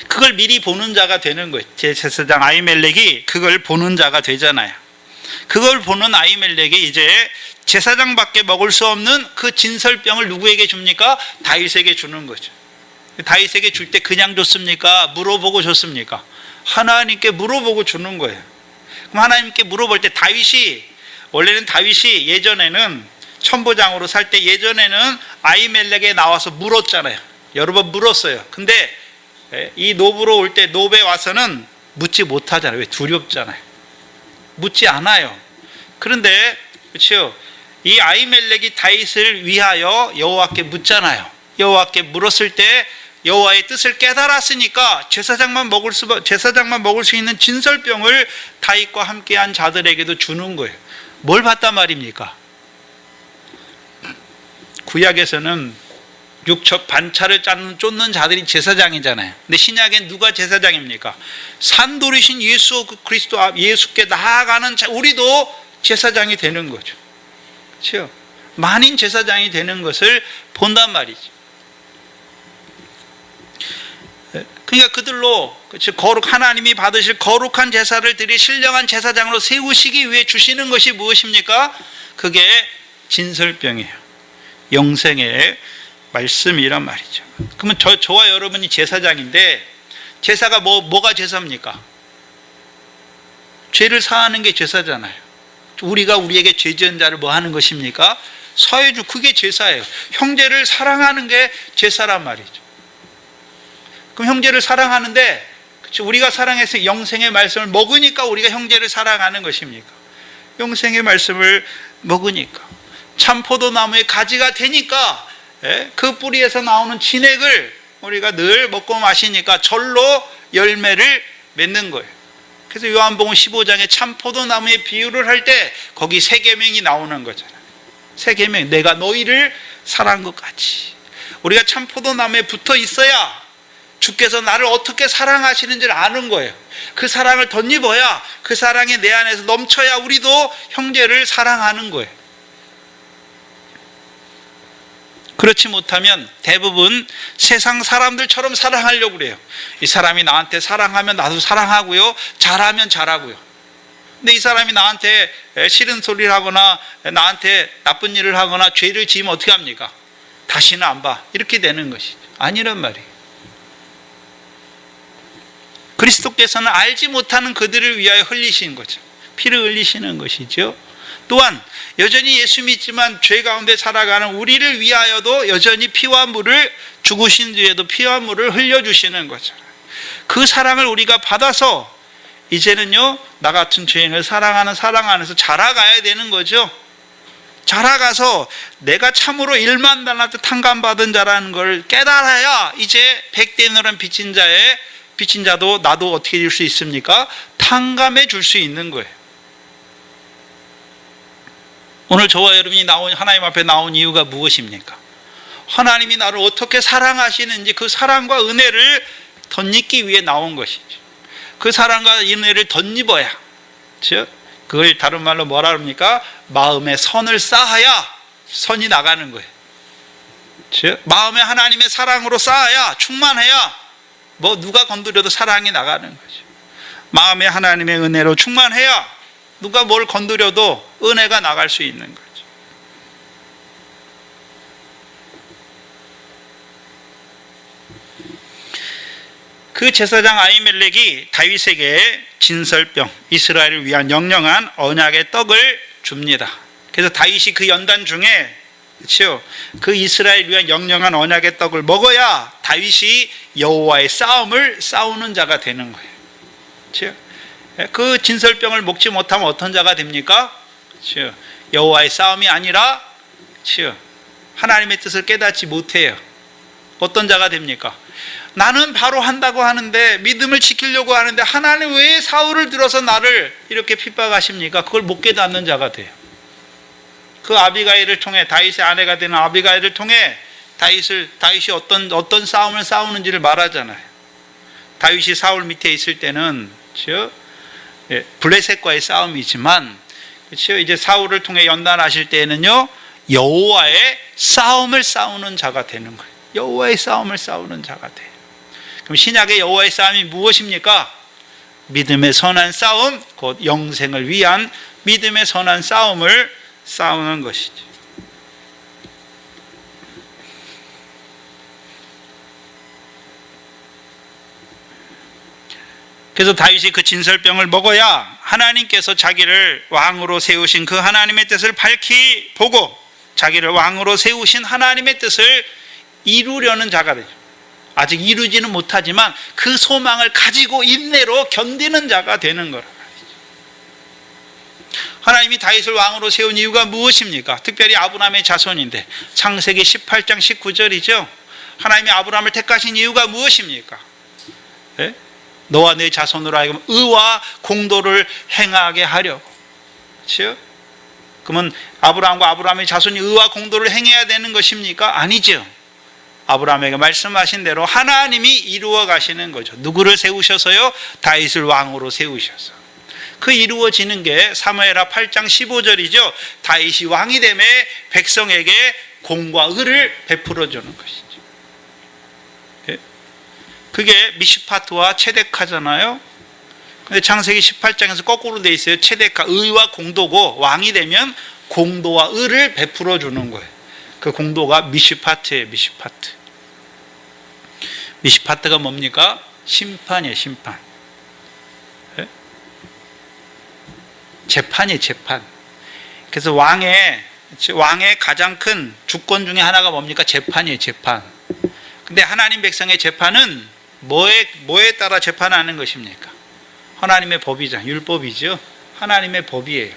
그걸 미리 보는 자가 되는 거예요. 제사장 아히멜렉이 그걸 보는 자가 되잖아요. 그걸 보는 아히멜렉이 이제 제사장밖에 먹을 수 없는 그 진설병을 누구에게 줍니까? 다윗에게 주는 거죠. 다윗에게 줄 때 그냥 줬습니까? 물어보고 줬습니까? 하나님께 물어보고 주는 거예요. 그럼 하나님께 물어볼 때 원래는 다윗이 예전에는 천부장으로 살 때 예전에는 아히멜렉에 나와서 물었잖아요. 여러 번 물었어요. 근데 이 노브로 올 때 노브에 와서는 묻지 못하잖아요. 왜? 두렵잖아요. 묻지 않아요. 그런데 그렇죠. 이 아히멜렉이 다윗을 위하여 여호와께 묻잖아요. 여호와께 물었을 때 여호와의 뜻을 깨달았으니까 제사장만 먹을 수 있는 진설병을 다윗과 함께한 자들에게도 주는 거예요. 뭘 봤단 말입니까? 구약에서는 육첩 반차를 쫓는 자들이 제사장이잖아요. 근데 신약엔 누가 제사장입니까? 산돌이신 예수 그리스도 예수께 나아가는 우리도 제사장이 되는 거죠. 그렇죠? 만인 제사장이 되는 것을 본단 말이죠. 그러니까 그들로 하나님이 받으실 거룩한 제사를 드리 신령한 제사장으로 세우시기 위해 주시는 것이 무엇입니까? 그게 진설병이에요. 영생의 말씀이란 말이죠. 그러면 저와 여러분이 제사장인데 제사가 뭐가 제사입니까? 죄를 사하는 게 제사잖아요. 우리가 우리에게 죄 지은 자를 뭐 하는 것입니까? 사해주, 그게 제사예요. 형제를 사랑하는 게 제사란 말이죠. 그럼 형제를 사랑하는데 우리가 사랑해서 영생의 말씀을 먹으니까 우리가 형제를 사랑하는 것입니까? 영생의 말씀을 먹으니까 참포도나무의 가지가 되니까 그 뿌리에서 나오는 진액을 우리가 늘 먹고 마시니까 절로 열매를 맺는 거예요. 그래서 요한복음 15장에 참포도나무의 비유를 할 때 거기 세 계명이 나오는 거잖아요. 세 계명, 내가 너희를 사랑한 것 같이. 우리가 참포도나무에 붙어 있어야 주께서 나를 어떻게 사랑하시는지를 아는 거예요. 그 사랑을 덧입어야, 그 사랑이 내 안에서 넘쳐야 우리도 형제를 사랑하는 거예요. 그렇지 못하면 대부분 세상 사람들처럼 사랑하려고 그래요. 이 사람이 나한테 사랑하면 나도 사랑하고요, 잘하면 잘하고요. 근데 이 사람이 나한테 싫은 소리를 하거나 나한테 나쁜 일을 하거나 죄를 지으면 어떻게 합니까? 다시는 안 봐, 이렇게 되는 것이죠. 아니란 말이에요. 그리스도께서는 알지 못하는 그들을 위하여 흘리신 거죠. 피를 흘리시는 것이죠. 또한 여전히 예수 믿지만 죄 가운데 살아가는 우리를 위하여도 여전히 피와 물을, 죽으신 뒤에도 피와 물을 흘려주시는 거죠. 그 사랑을 우리가 받아서 이제는요, 나 같은 죄인을 사랑하는 사랑 안에서 자라가야 되는 거죠. 자라가서 내가 참으로 1만 달란트 탕감받은 자라는 걸 깨달아야 이제 100대너란 빚진 자도 나도 어떻게 줄 수 있습니까? 탕감해 줄 수 있는 거예요. 오늘 저와 여러분이 하나님 앞에 나온 이유가 무엇입니까? 하나님이 나를 어떻게 사랑하시는지 그 사랑과 은혜를 덧입기 위해 나온 것이죠. 그 사랑과 은혜를 덧입어야, 즉 그걸 다른 말로 뭐라 그럽니까? 마음에 선을 쌓아야 선이 나가는 거예요. 즉 마음에 하나님의 사랑으로 쌓아야, 충만해야 누가 건드려도 사랑이 나가는 거죠. 마음에 하나님의 은혜로 충만해야 누가 뭘 건드려도 은혜가 나갈 수 있는 거죠. 그 제사장 아히멜렉이 다윗에게 진설병, 이스라엘을 위한 영영한 언약의 떡을 줍니다. 그래서 다윗이 그 연단 중에, 그렇죠, 그 이스라엘을 위한 영영한 언약의 떡을 먹어야 다윗이 여호와의 싸움을 싸우는 자가 되는 거예요. 그렇죠? 그 진설병을 먹지 못하면 어떤 자가 됩니까? 그렇죠? 여호와의 싸움이 아니라, 그렇죠, 하나님의 뜻을 깨닫지 못해요. 어떤 자가 됩니까? 나는 바로 한다고 하는데, 믿음을 지키려고 하는데 하나님 왜 사울을 들어서 나를 이렇게 핍박하십니까? 그걸 못 깨닫는 자가 돼요. 그 아비가일을 통해, 다윗의 아내가 되는 아비가일을 통해 다윗이 어떤 싸움을 싸우는지를 말하잖아요. 다윗이 사울 밑에 있을 때는, 그렇죠, 블레셋과의 싸움이지만, 그렇죠, 이제 사울을 통해 연단하실 때에는요, 여호와의 싸움을 싸우는 자가 되는 거예요. 여호와의 싸움을 싸우는 자가 돼요. 그럼 신약의 여호와의 싸움이 무엇입니까? 믿음의 선한 싸움, 곧 영생을 위한 믿음의 선한 싸움을 싸우는 것이죠. 그래서 다윗이 그 진설병을 먹어야 하나님께서 자기를 왕으로 세우신 그 하나님의 뜻을 밝히 보고 자기를 왕으로 세우신 하나님의 뜻을 이루려는 자가 되죠. 아직 이루지는 못하지만 그 소망을 가지고 인내로 견디는 자가 되는 거라. 하나님이 다윗을 왕으로 세운 이유가 무엇입니까? 특별히 아브라함의 자손인데, 창세기 18장 19절이죠. 하나님이 아브라함을 택하신 이유가 무엇입니까? 네? 너와 네 자손으로 하여금 의와 공도를 행하게 하려고. 그렇죠? 그러면 아브라함과 아브라함의 자손이 의와 공도를 행해야 되는 것입니까? 아니죠. 아브라함에게 말씀하신 대로 하나님이 이루어 가시는 거죠. 누구를 세우셔서요? 다윗을 왕으로 세우셔서. 그 이루어지는 게 사무엘하 8장 15절이죠. 다윗이 왕이 되매 백성에게 공과 의를 베풀어 주는 것이죠. 그게 미시파트와 체데카잖아요. 근데 창세기 18장에서 거꾸로 돼 있어요. 체데카, 의와 공도고, 왕이 되면 공도와 의를 베풀어 주는 거예요. 그 공도가 미시파트예요. 미시파트가 뭡니까? 심판이에요. 심판. 네? 재판이에요. 재판. 그래서 왕의 가장 큰 주권 중에 하나가 뭡니까? 재판이에요. 재판. 근데 하나님 백성의 재판은 뭐에 따라 재판하는 것입니까? 하나님의 법이죠. 율법이죠. 하나님의 법이에요.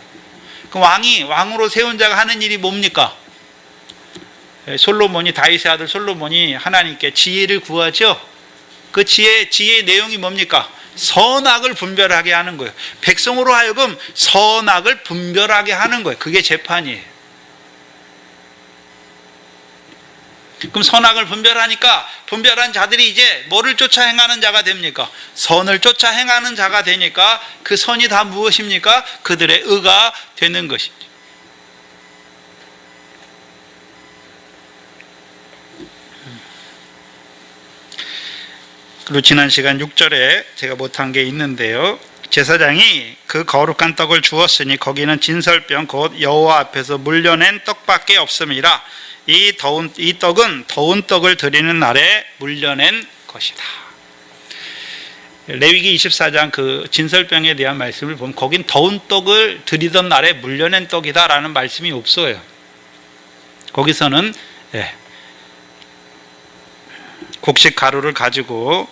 그럼 왕으로 세운 자가 하는 일이 뭡니까? 다윗의 아들 솔로몬이 하나님께 지혜를 구하죠. 그 지혜의 내용이 뭡니까? 선악을 분별하게 하는 거예요. 백성으로 하여금 선악을 분별하게 하는 거예요. 그게 재판이에요. 그럼 선악을 분별하니까 분별한 자들이 이제 뭐를 쫓아 행하는 자가 됩니까? 선을 쫓아 행하는 자가 되니까 그 선이 다 무엇입니까? 그들의 의가 되는 것이죠. 그리고 지난 시간 6절에 제가 못한 게 있는데요. 제사장이 그 거룩한 떡을 주었으니 거기는 진설병 곧 여호와 앞에서 물려낸 떡밖에 없음이라. 이 떡은 더운 떡을 드리는 날에 물려낸 것이다. 레위기 24장 그 진설병에 대한 말씀을 보면 거긴 더운 떡을 드리던 날에 물려낸 떡이다라는 말씀이 없어요. 거기서는 곡식 가루를 가지고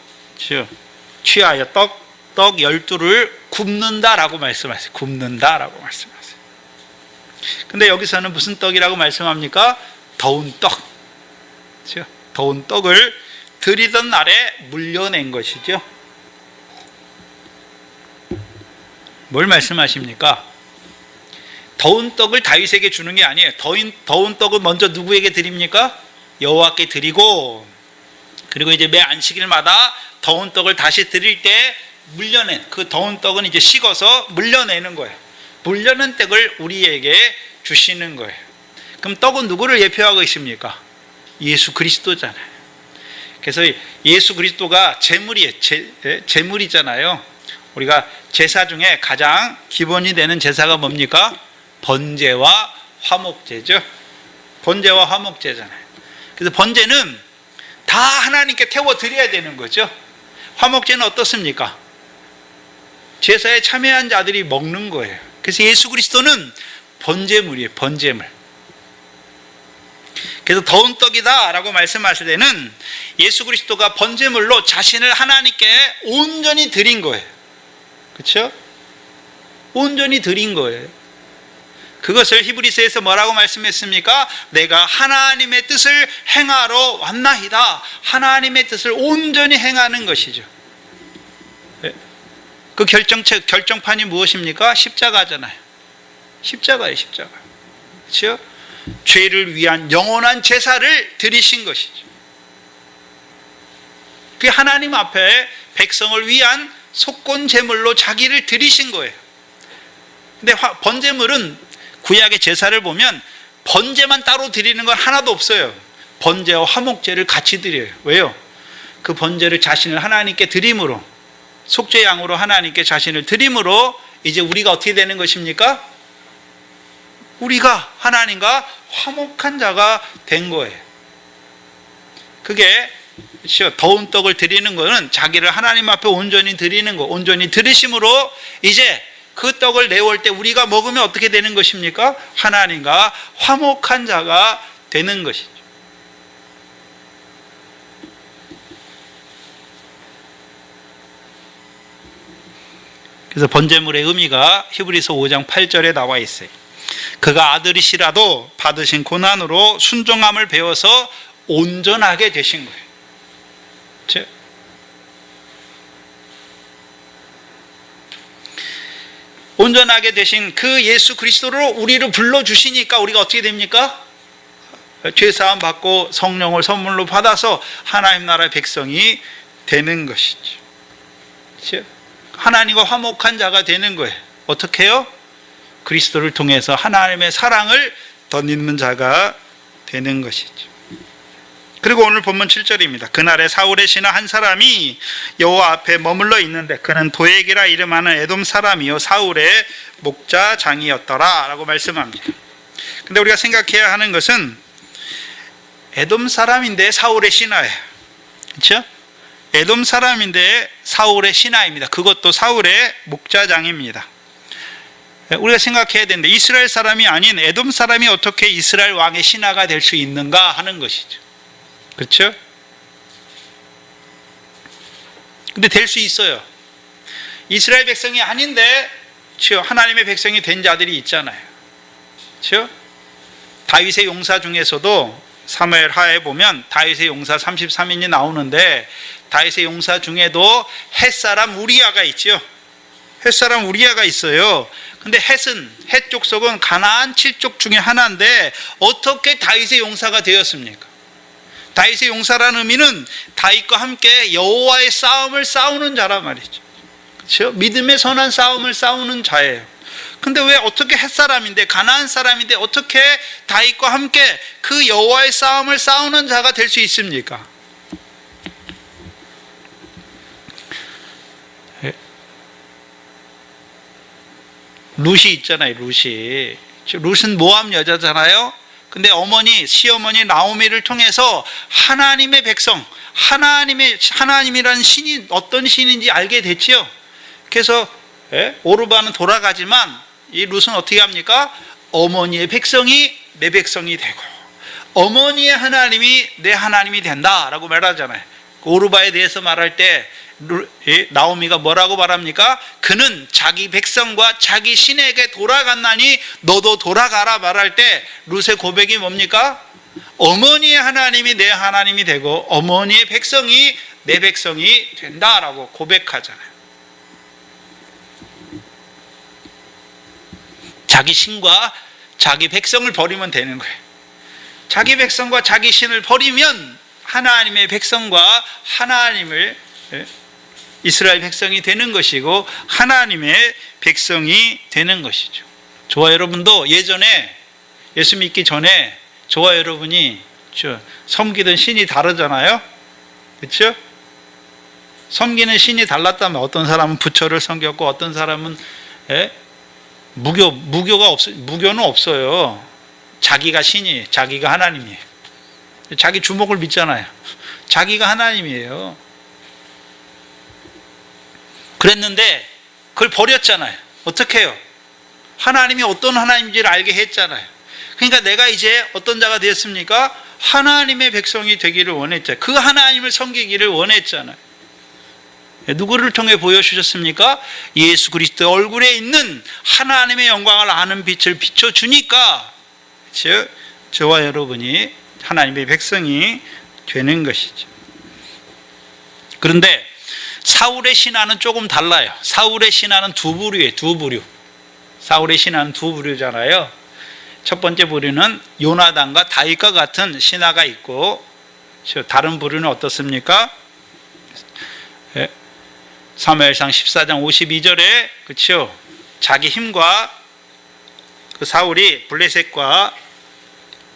취하여 떡 12를 굽는다라고 말씀하세요. 굽는다라고 말씀하세요. 근데 여기서는 무슨 떡이라고 말씀합니까? 더운 떡. 그렇죠? 더운 떡을 드리던 날에 물려낸 것이죠. 뭘 말씀하십니까? 더운 떡을 다윗에게 주는 게 아니에요. 더운 떡을 먼저 누구에게 드립니까? 여호와께 드리고, 그리고 이제 매 안식일마다 더운 떡을 다시 드릴 때 물려낸 그 더운 떡은 이제 식어서 물려내는 거예요. 물려낸 떡을 우리에게 주시는 거예요. 그럼 떡은 누구를 예표하고 있습니까? 예수 그리스도잖아요. 그래서 예수 그리스도가 제물이잖아요. 우리가 제사 중에 가장 기본이 되는 제사가 뭡니까? 번제와 화목제죠. 번제와 화목제잖아요. 그래서 번제는 다 하나님께 태워 드려야 되는 거죠. 화목제는 어떻습니까? 제사에 참여한 자들이 먹는 거예요. 그래서 예수 그리스도는 번제물이에요. 번제물. 그래서 더운 떡이다 라고 말씀하실 때는 예수 그리스도가 번제물로 자신을 하나님께 온전히 드린 거예요. 그렇죠? 온전히 드린 거예요. 그것을 히브리서에서 뭐라고 말씀했습니까? 내가 하나님의 뜻을 행하러 왔나이다. 하나님의 뜻을 온전히 행하는 것이죠. 그 결정판이 무엇입니까? 십자가잖아요. 십자가예요, 십자가. 그렇죠? 죄를 위한 영원한 제사를 드리신 것이죠. 그게 하나님 앞에 백성을 위한 속건 제물로 자기를 드리신 거예요. 근데 번제물은 구약의 제사를 보면 번제만 따로 드리는 건 하나도 없어요. 번제와 화목제를 같이 드려요. 왜요? 그 번제를 자신을 하나님께 드림으로, 속죄양으로 하나님께 자신을 드림으로 이제 우리가 어떻게 되는 것입니까? 우리가 하나님과 화목한 자가 된 거예요. 그게 더운 떡을 드리는 것은 자기를 하나님 앞에 온전히 드리는 거, 온전히 드리심으로 이제 그 떡을 내올 때 우리가 먹으면 어떻게 되는 것입니까? 하나님과 화목한 자가 되는 것이죠. 그래서 번제물의 의미가 히브리서 5장 8절에 나와 있어요. 그가 아들이시라도 받으신 고난으로 순종함을 배워서 온전하게 되신 거예요. 그렇죠? 온전하게 되신 그 예수 그리스도로 우리를 불러주시니까 우리가 어떻게 됩니까? 죄사함 받고 성령을 선물로 받아서 하나님 나라의 백성이 되는 것이죠. 그렇죠? 하나님과 화목한 자가 되는 거예요. 어떻게 해요? 그리스도를 통해서 하나님의 사랑을 덧입는 자가 되는 것이죠. 그리고 오늘 본문 7절입니다. 그날에 사울의 신하 한 사람이 여호와 앞에 머물러 있는데 그는 도액이라 이름하는 에돔 사람이요 사울의 목자장이었더라 라고 말씀합니다. 근데 우리가 생각해야 하는 것은 에돔 사람인데 사울의 신하예요. 그렇죠? 에돔 사람인데 사울의 신하입니다. 그것도 사울의 목자장입니다. 우리가 생각해야 되는데 이스라엘 사람이 아닌 에돔 사람이 어떻게 이스라엘 왕의 신하가 될 수 있는가 하는 것이죠. 그렇죠? 근데 될 수 있어요. 이스라엘 백성이 아닌데 하나님의 백성이 된 자들이 있잖아요. 그렇죠? 다윗의 용사 중에서도 사무엘 하에 보면 다윗의 용사 33인이 나오는데 다윗의 용사 중에도 헷사람 우리아가 있죠. 헷사람 우리아가 있어요. 근데 헷 족속은 가나안 7족 중에 하나인데 어떻게 다윗의 용사가 되었습니까? 다윗의 용사라는 의미는 다윗과 함께 여호와의 싸움을 싸우는 자란 말이죠. 그렇죠? 믿음의 선한 싸움을 싸우는 자예요. 근데 왜 어떻게 헷사람인데 가나안 사람인데 어떻게 다윗과 함께 그 여호와의 싸움을 싸우는 자가 될 수 있습니까? 룻이 있잖아요. 룻은 모압 여자잖아요. 근데 시어머니 나오미를 통해서 하나님의 백성, 하나님이라는 신이 어떤 신인지 알게 됐지요. 그래서 오르바는 돌아가지만 이 룻은 어떻게 합니까? 어머니의 백성이 내 백성이 되고 어머니의 하나님이 내 하나님이 된다라고 말하잖아요. 오르바에 대해서 말할 때 나오미가 뭐라고 말합니까? 그는 자기 백성과 자기 신에게 돌아갔나니 너도 돌아가라 말할 때 룻의 고백이 뭡니까? 어머니의 하나님이 내 하나님이 되고 어머니의 백성이 내 백성이 된다라고 고백하잖아요. 자기 신과 자기 백성을 버리면 되는 거예요. 자기 백성과 자기 신을 버리면 하나님의 백성과 하나님을 이스라엘 백성이 되는 것이고 하나님의 백성이 되는 것이죠. 저와 여러분도 예전에 예수 믿기 전에 저와 여러분이 섬기던 신이 다르잖아요. 그렇죠? 섬기는 신이 달랐다면 어떤 사람은 부처를 섬겼고 어떤 사람은 무교는 없어요. 자기가 신이, 자기가 하나님이에요. 자기 주먹을 믿잖아요. 자기가 하나님이에요. 그랬는데 그걸 버렸잖아요. 어떻게 해요? 하나님이 어떤 하나님인지를 알게 했잖아요. 그러니까 내가 이제 어떤 자가 되었습니까? 하나님의 백성이 되기를 원했잖아요. 그 하나님을 섬기기를 원했잖아요. 누구를 통해 보여주셨습니까? 예수 그리스도의 얼굴에 있는 하나님의 영광을 아는 빛을 비춰주니까 즉 저와 여러분이 하나님의 백성이 되는 것이죠. 그런데 사울의 신화는 조금 달라요. 사울의 신화는 두 부류예요. 두 부류. 사울의 신화는 두 부류잖아요. 첫 번째 부류는 요나단과 다윗과 같은 신화가 있고 다른 부류는 어떻습니까? 사무엘상 14장 52절에 그렇죠? 자기 힘과 그 사울이 블레셋과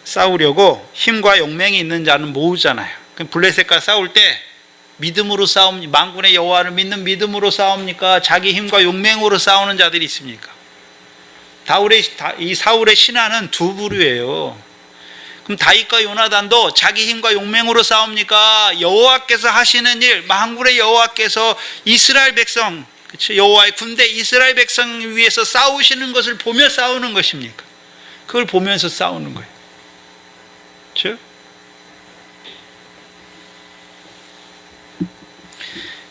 싸우려고 힘과 용맹이 있는 자는 모으잖아요. 블레셋과 싸울 때 믿음으로 만군의 여호와를 믿는 믿음으로 싸웁니까? 자기 힘과 용맹으로 싸우는 자들이 있습니까? 이 사울의 신화는 두 부류예요. 그럼 다윗과 요나단도 자기 힘과 용맹으로 싸웁니까? 여호와께서 하시는 일, 만군의 여호와께서 이스라엘 백성, 그렇죠? 여호와의 군대 이스라엘 백성 위해서 싸우시는 것을 보며 싸우는 것입니까? 그걸 보면서 싸우는 거예요. 그렇죠?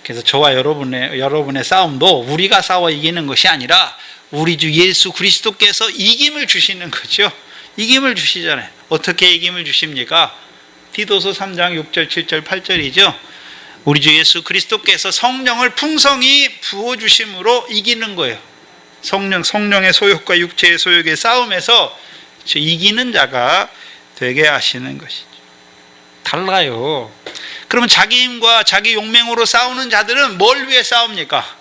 그래서 저와 여러분의 싸움도 우리가 싸워 이기는 것이 아니라 우리 주 예수 그리스도께서 이김을 주시는 거죠. 이김을 주시잖아요. 어떻게 이김을 주십니까? 디도서 3장 6절, 7절, 8절이죠. 우리 주 예수 그리스도께서 성령을 풍성히 부어주심으로 이기는 거예요. 성령의 소욕과 육체의 소욕의 싸움에서 이기는 자가 되게 하시는 것이죠. 달라요. 그러면 자기 힘과 자기 용맹으로 싸우는 자들은 뭘 위해 싸웁니까?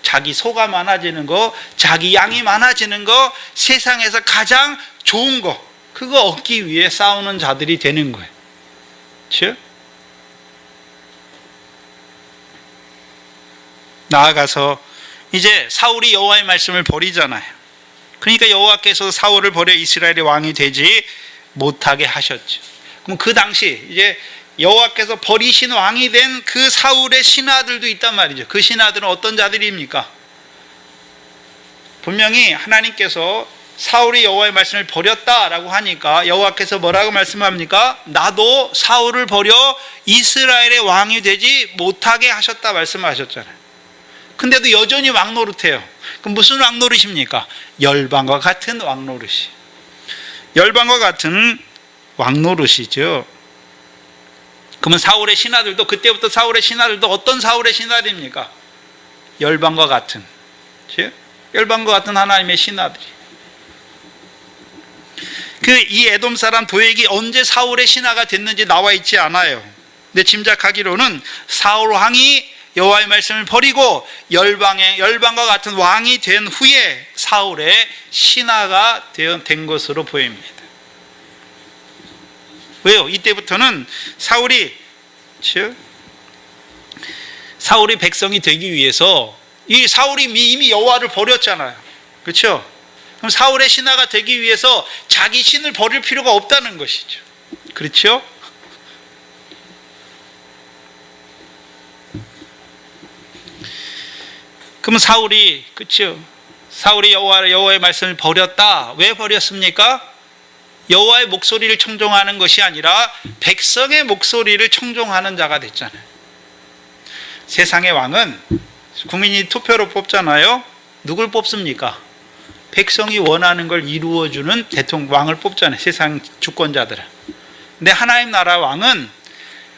자기 소가 많아지는 거, 자기 양이 많아지는 거, 세상에서 가장 좋은 거, 그거 얻기 위해 싸우는 자들이 되는 거예요. 그렇죠? 나아가서 이제 사울이 여호와의 말씀을 버리잖아요. 그러니까 여호와께서 사울을 버려 이스라엘의 왕이 되지 못하게 하셨죠. 그럼 그 당시 이제 여호와께서 버리신 왕이 된 그 사울의 신하들도 있단 말이죠. 그 신하들은 어떤 자들입니까? 분명히 하나님께서 사울이 여호와의 말씀을 버렸다라고 하니까 여호와께서 뭐라고 말씀합니까? 나도 사울을 버려 이스라엘의 왕이 되지 못하게 하셨다 말씀하셨잖아요. 근데도 여전히 왕 노릇해요. 그럼 무슨 왕 노릇입니까? 열방과 같은 왕 노릇이. 열방과 같은 왕 노릇이죠. 그러면 사울의 신하들도, 그때부터 사울의 신하들도 어떤 사울의 신하들입니까? 열방과 같은, 열방과 같은 하나님의 신하들이. 이 에돔 사람 도액이 언제 사울의 신하가 됐는지 나와 있지 않아요. 근데 짐작하기로는 사울 왕이 여호와의 말씀을 버리고 열방과 같은 왕이 된 후에 사울의 신하가 된 것으로 보입니다. 왜요? 이때부터는 사울이 백성이 되기 위해서, 이 사울이 이미 여호와를 버렸잖아요. 그렇죠? 그럼 사울의 신하가 되기 위해서 자기 신을 버릴 필요가 없다는 것이죠. 그렇죠? 그럼 사울이, 그렇죠? 사울이 여호와의 말씀을 버렸다. 왜 버렸습니까? 여호와의 목소리를 청종하는 것이 아니라 백성의 목소리를 청종하는 자가 됐잖아요. 세상의 왕은 국민이 투표로 뽑잖아요. 누굴 뽑습니까? 백성이 원하는 걸 이루어주는 왕을 뽑잖아요. 세상 주권자들은. 근데 하나님 나라 왕은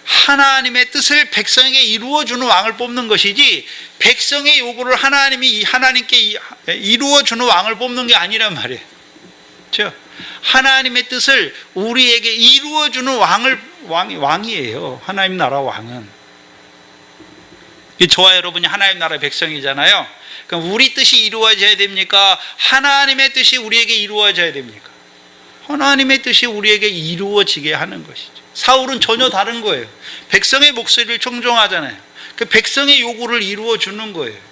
하나님의 뜻을 백성에게 이루어주는 왕을 뽑는 것이지, 백성의 요구를 하나님께 이루어주는 왕을 뽑는 게 아니란 말이에요. 그렇죠? 하나님의 뜻을 우리에게 이루어주는 왕이에요. 하나님 나라 왕은. 저와 여러분이 하나님 나라의 백성이잖아요. 그럼 우리 뜻이 이루어져야 됩니까? 하나님의 뜻이 우리에게 이루어져야 됩니까? 하나님의 뜻이 우리에게 이루어지게 하는 것이죠. 사울은 전혀 다른 거예요. 백성의 목소리를 청종하잖아요. 그 백성의 요구를 이루어주는 거예요.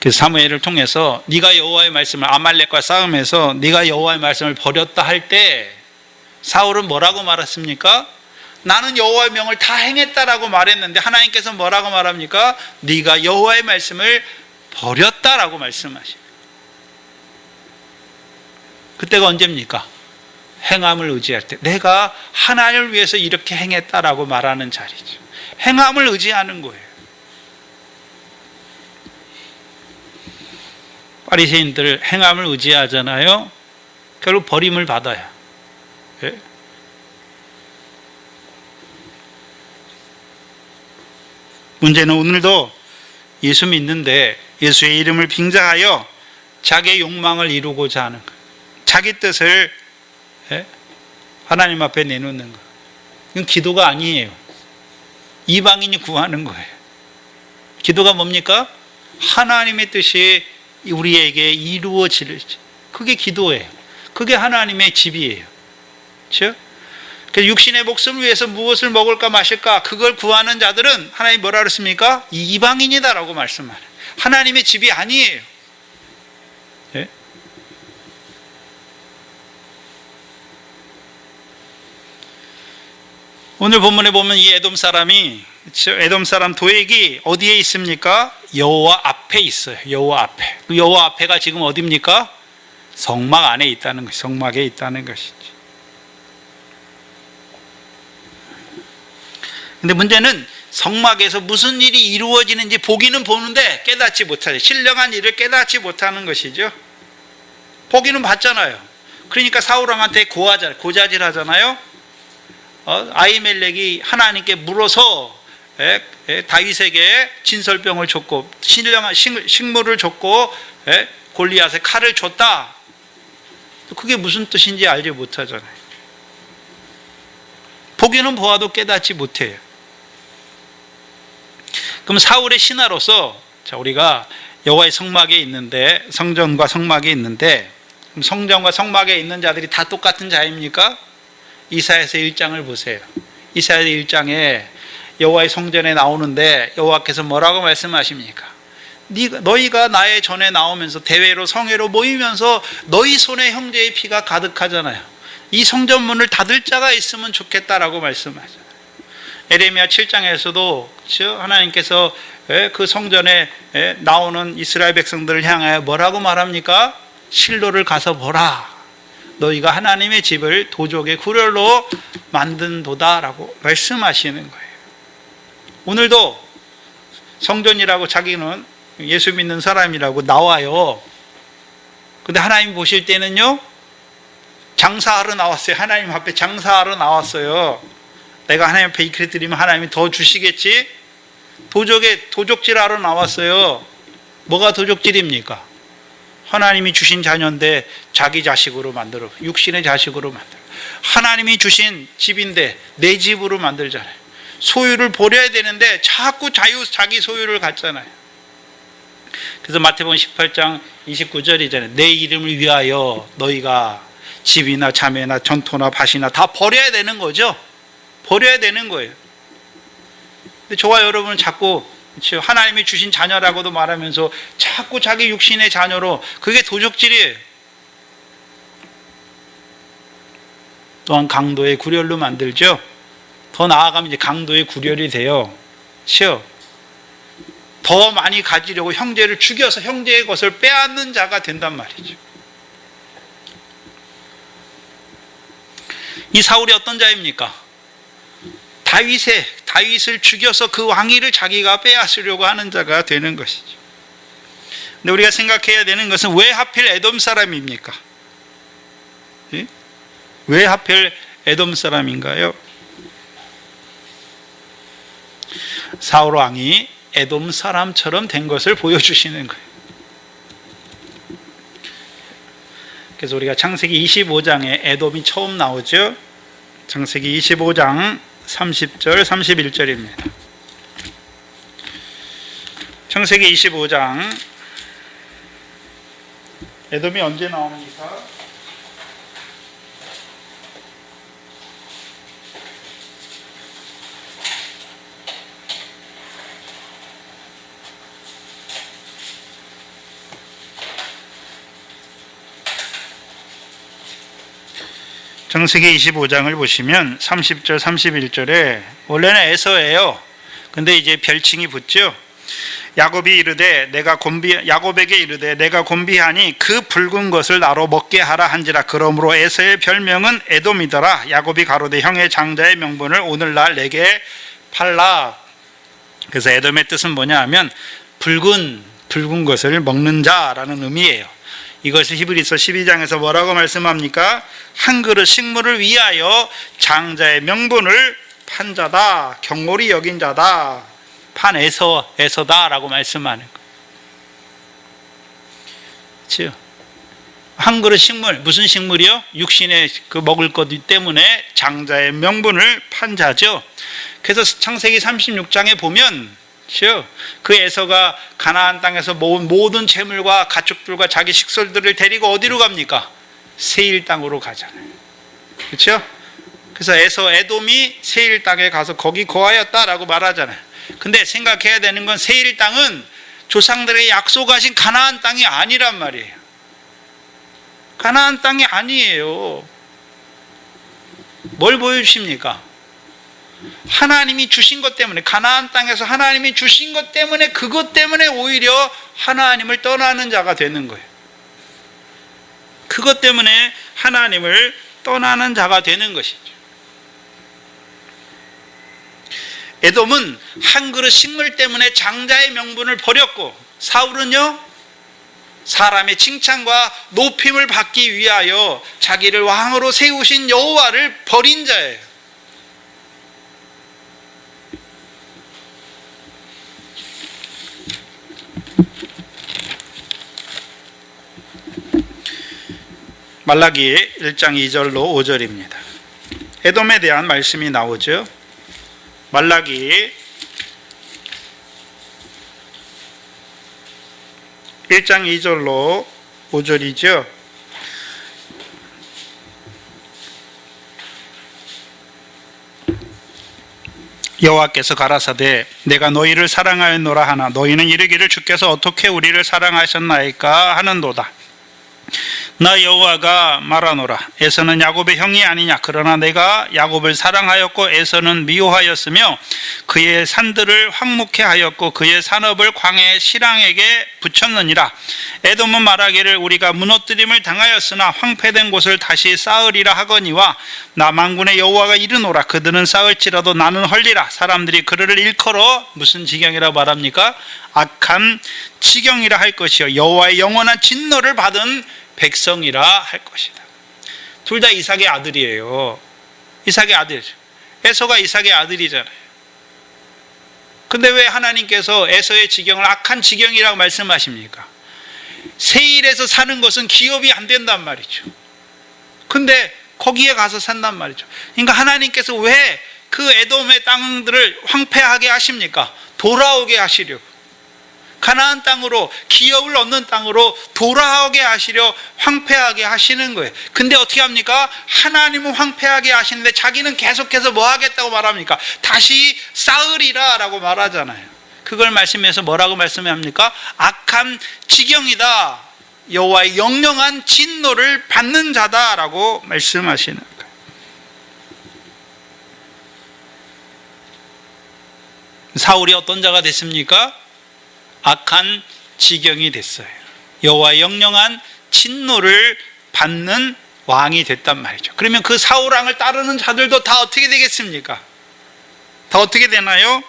그 사무엘을 통해서 네가 여호와의 말씀을, 아말렉과 싸움에서 네가 여호와의 말씀을 버렸다 할 때 사울은 뭐라고 말했습니까? 나는 여호와의 명을 다 행했다라고 말했는데 하나님께서 뭐라고 말합니까? 네가 여호와의 말씀을 버렸다라고 말씀하십니다. 그때가 언제입니까? 행함을 의지할 때, 내가 하나님을 위해서 이렇게 행했다라고 말하는 자리죠. 행함을 의지하는 거예요. 바리새인들 행함을 의지하잖아요. 결국 버림을 받아요. 예? 문제는 오늘도 예수 믿는데 예수의 이름을 빙자하여 자기의 욕망을 이루고자 하는 거예요. 자기 뜻을 하나님 앞에 내놓는 거예요. 이건 기도가 아니에요. 이방인이 구하는 거예요. 기도가 뭡니까? 하나님의 뜻이 우리에게 이루어지지. 그게 기도예요. 그게 하나님의 집이에요. 그렇죠? 그래서 육신의 목숨을 위해서 무엇을 먹을까 마실까 그걸 구하는 자들은 하나님 뭐라 그랬습니까? 이방인이다라고 말씀하래요. 하나님의 집이 아니에요. 네? 오늘 본문에 보면 이 에돔 사람이, 에돔 사람 도액이 어디에 있습니까? 여호와 앞에 있어요. 여호와 앞에. 그 여호와 앞에가 지금 어디입니까? 성막 안에 있다는 것이, 성막에 있다는 것이지. 근데 문제는 성막에서 무슨 일이 이루어지는지 보기는 보는데 깨닫지 못하죠. 신령한 일을 깨닫지 못하는 것이죠. 보기는 봤잖아요. 그러니까 사울 왕한테 고자질 하잖아요. 아히멜렉이 하나님께 물어서 다윗에게 진설병을 줬고 신령한 식물을 줬고 골리앗에 칼을 줬다. 그게 무슨 뜻인지 알지 못하잖아요. 보기는 보아도 깨닫지 못해요. 그럼 사울의 신하로서, 자, 우리가 여호와의 성막에 있는데, 성전과 성막에 있는데, 성전과 성막에 있는 자들이 다 똑같은 자입니까? 이사야서 1장을 보세요. 이사야 1장에 여호와의 성전에 나오는데 여호와께서 뭐라고 말씀하십니까? 너희가 나의 전에 나오면서 대회로 성회로 모이면서 너희 손에 형제의 피가 가득하잖아요. 이 성전문을 닫을 자가 있으면 좋겠다라고 말씀하잖아요. 에레미야 7장에서도 하나님께서 그 성전에 나오는 이스라엘 백성들을 향하여 뭐라고 말합니까? 실로를 가서 보라. 너희가 하나님의 집을 도적의 굴혈로 만든도다라고 말씀하시는 거예요. 오늘도 성전이라고 자기는 예수 믿는 사람이라고 나와요. 근데 하나님 보실 때는요, 장사하러 나왔어요. 하나님 앞에 장사하러 나왔어요. 내가 하나님 앞에 이렇게 드리면 하나님이 더 주시겠지? 도적질하러 나왔어요. 뭐가 도적질입니까? 하나님이 주신 자녀인데 자기 자식으로 만들어, 육신의 자식으로 만들어. 하나님이 주신 집인데 내 집으로 만들잖아요. 소유를 버려야 되는데 자꾸 자기 소유를 갖잖아요. 그래서 마태복음 18장 29절이잖아요. 내 이름을 위하여 너희가 집이나 자매나 전토나 밭이나 다 버려야 되는 거죠. 버려야 되는 거예요. 근데 저와 여러분은 자꾸 하나님이 주신 자녀라고도 말하면서 자꾸 자기 육신의 자녀로, 그게 도적질이에요. 또한 강도의 구렬로 만들죠. 더 나아가면 이제 강도의 구렬이 돼요. 더 많이 가지려고 형제를 죽여서 형제의 것을 빼앗는 자가 된단 말이죠. 이 사울이 어떤 자입니까? 다윗을 죽여서 그 왕위를 자기가 빼앗으려고 하는 자가 되는 것이죠. 근데 우리가 생각해야 되는 것은 왜 하필 에돔 사람입니까? 예? 왜 하필 에돔 사람인가요? 사울 왕이 에돔 사람처럼 된 것을 보여주시는 거예요. 그래서 우리가 창세기 25장에 에돔이 처음 나오죠. 창세기 25장 30절 31절입니다. 창세기 25장 에돔이 언제 나옵니까? 창세기 25장을 보시면 30절 31절에 원래는 에서예요. 근데 이제 별칭이 붙죠. 야곱에게 이르되 내가 곤비하니 그 붉은 것을 나로 먹게 하라 한지라. 그러므로 에서의 별명은 에돔이더라. 야곱이 가로되 형의 장자의 명분을 오늘날 내게 팔라. 그래서 에돔의 뜻은 뭐냐 하면 붉은 것을 먹는 자라는 의미예요. 이것을 히브리서 12장에서 뭐라고 말씀합니까? 한 그릇 식물을 위하여 장자의 명분을 판 자다, 경홀히 여긴 자다, 판 에서다라고 말씀하는 거예요. 그렇죠? 한 그릇 식물, 무슨 식물이요? 육신의 그 먹을 것 때문에 장자의 명분을 판 자죠. 그래서 창세기 36장에 보면 그 에서가 가나안 땅에서 모은 모든 재물과 가축들과 자기 식솔들을 데리고 어디로 갑니까? 세일 땅으로 가잖아요. 그렇죠? 그래서 에돔이 세일 땅에 가서 거기 거하였다라고 말하잖아요. 근데 생각해야 되는 건 세일 땅은 조상들에게 약속하신 가나안 땅이 아니란 말이에요. 가나안 땅이 아니에요. 뭘 보여주십니까? 하나님이 주신 것 때문에, 가나안 땅에서 하나님이 주신 것 때문에, 그것 때문에 오히려 하나님을 떠나는 자가 되는 거예요. 그것 때문에 하나님을 떠나는 자가 되는 것이죠. 에돔은 한 그릇 식물 때문에 장자의 명분을 버렸고, 사울은요 사람의 칭찬과 높임을 받기 위하여 자기를 왕으로 세우신 여호와를 버린 자예요. 말라기 1장 2절로 5절입니다. 에돔에 대한 말씀이 나오죠. 말라기 1장 2절로 5절이죠. 여호와께서 가라사대 내가 너희를 사랑하였노라 하나 너희는 이르기를 주께서 어떻게 우리를 사랑하셨나이까 하는도다. 나 여호와가 말하노라. 에서는 야곱의 형이 아니냐. 그러나 내가 야곱을 사랑하였고 에서는 미워하였으며 그의 산들을 황무케 하였고 그의 산업을 광야의 실랑에게 붙였느니라. 에돔은 말하기를 우리가 무너뜨림을 당하였으나 황폐된 곳을 다시 쌓으리라 하거니와 나 만군의 여호와가 이르노라. 그들은 쌓을지라도 나는 헐리라. 사람들이 그를 일컬어 무슨 지경이라 말합니까? 악한 지경이라 할 것이요 여호와의 영원한 진노를 받은 백성이라 할 것이다. 둘 다 이삭의 아들이에요. 이삭의 아들이죠. 에서가 이삭의 아들이잖아요. 근데 왜 하나님께서 에서의 지경을 악한 지경이라고 말씀하십니까? 세일에서 사는 것은 기업이 안 된단 말이죠. 근데 거기에 가서 산단 말이죠. 그러니까 하나님께서 왜 그 에돔의 땅들을 황폐하게 하십니까? 돌아오게 하시려고. 가나안 땅으로, 기업을 얻는 땅으로 돌아오게 하시려 황폐하게 하시는 거예요. 근데 어떻게 합니까? 하나님은 황폐하게 하시는데 자기는 계속해서 뭐 하겠다고 말합니까? 다시 쌓으리라 라고 말하잖아요. 그걸 말씀해서 뭐라고 말씀합니까? 악한 지경이다. 여호와의 영영한 진노를 받는 자다라고 말씀하시는 거예요. 사울이 어떤 자가 됐습니까? 악한 지경이 됐어요. 여호와의 영영한 진노를 받는 왕이 됐단 말이죠. 그러면 그 사울 왕을 따르는 자들도 다 어떻게 되겠습니까? 다 어떻게 되나요?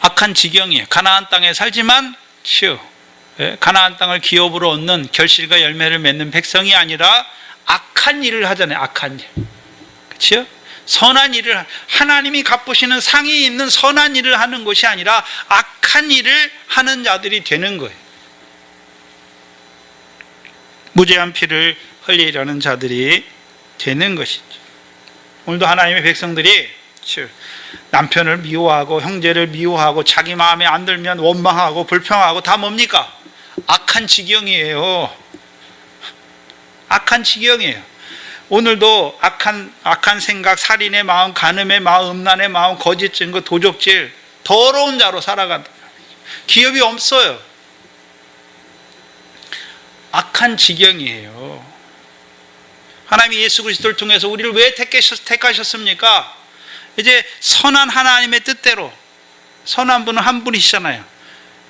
악한 지경이에요. 가나안 땅에 살지만 가나안 땅을 기업으로 얻는 결실과 열매를 맺는 백성이 아니라 악한 일을 하잖아요. 악한 일. 그렇죠? 선한 일을, 하나님이 갚으시는 상이 있는 선한 일을 하는 것이 아니라 악한 일을 하는 자들이 되는 거예요. 무죄한 피를 흘리려는 자들이 되는 것이죠. 오늘도 하나님의 백성들이 남편을 미워하고 형제를 미워하고 자기 마음에 안 들면 원망하고 불평하고 다 뭡니까? 악한 지경이에요. 악한 지경이에요. 오늘도 악한 생각, 살인의 마음, 간음의 마음, 음란의 마음, 거짓 증거, 도적질, 더러운 자로 살아간다. 기업이 없어요. 악한 지경이에요. 하나님이 예수 그리스도를 통해서 우리를 왜 택하셨습니까? 이제 선한 하나님의 뜻대로, 선한 분은 한 분이시잖아요.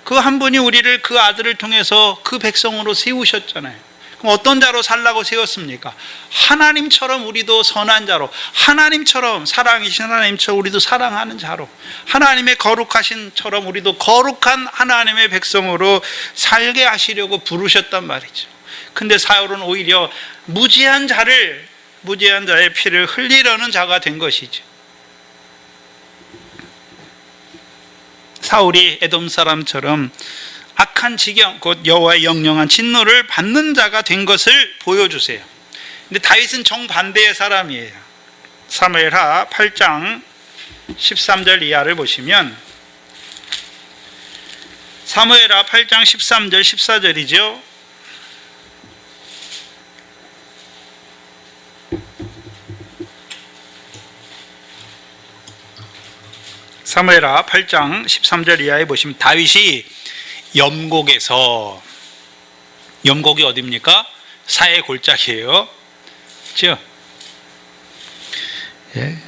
그 한 분이 우리를, 그 아들을 통해서 그 백성으로 세우셨잖아요. 그럼 어떤 자로 살라고 세웠습니까? 하나님처럼 우리도 선한 자로, 하나님처럼, 사랑이신 하나님처럼 우리도 사랑하는 자로, 하나님의 거룩하신처럼 우리도 거룩한 하나님의 백성으로 살게 하시려고 부르셨단 말이죠. 근데 사울은 오히려 무지한 자의 피를 흘리려는 자가 된 것이죠. 사울이 에돔 사람처럼 악한 지경, 곧 여호와의 영영한 진노를 받는 자가 된 것을 보여주세요. 근데 다윗은 정반대의 사람이에요. 사무엘하 8장 13절 이하를 보시면, 사무엘하 8장 13절 14절이죠. 사무엘하 8장 13절 이하에 보시면 다윗이 염곡에서, 염곡이 어디입니까? 사해 골짜기예요. 그렇죠? 예.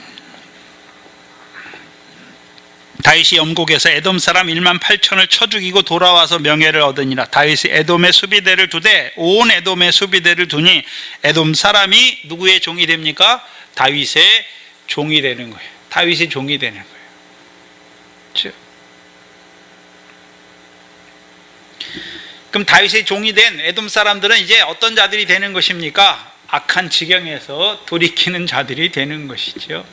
다윗이 염곡에서 에돔 사람 1만 8천을 쳐 죽이고 돌아와서 명예를 얻으니라. 다윗이 에돔의 수비대를 두되 온 에돔의 수비대를 두니 에돔 사람이 누구의 종이 됩니까? 다윗의 종이 되는 거예요. 다윗의 종이 되는 거예요. 그렇죠? 그럼 다윗의 종이 된 에돔 사람들은 이제 어떤 자들이 되는 것입니까? 악한 지경에서 돌이키는 자들이 되는 것이죠.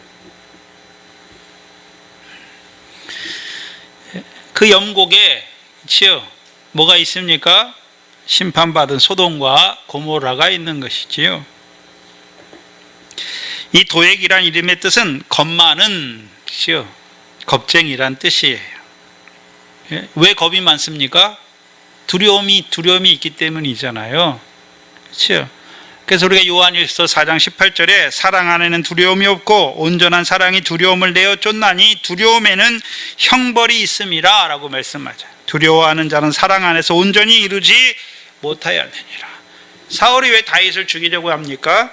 그 염곡에 뭐가 있습니까? 심판받은 소돔과 고모라가 있는 것이지요. 이 도액이란 이름의 뜻은 겁많은, 겁쟁이란 뜻이에요. 왜 겁이 많습니까? 두려움이 있기 때문이잖아요. 그렇죠? 그래서 우리가 요한일서 4장 18절에 사랑 안에는 두려움이 없고 온전한 사랑이 두려움을 내어 쫓나니 두려움에는 형벌이 있음이라 라고 말씀하죠. 두려워하는 자는 사랑 안에서 온전히 이루지 못하였느니라. 사울이 왜 다윗을 죽이려고 합니까?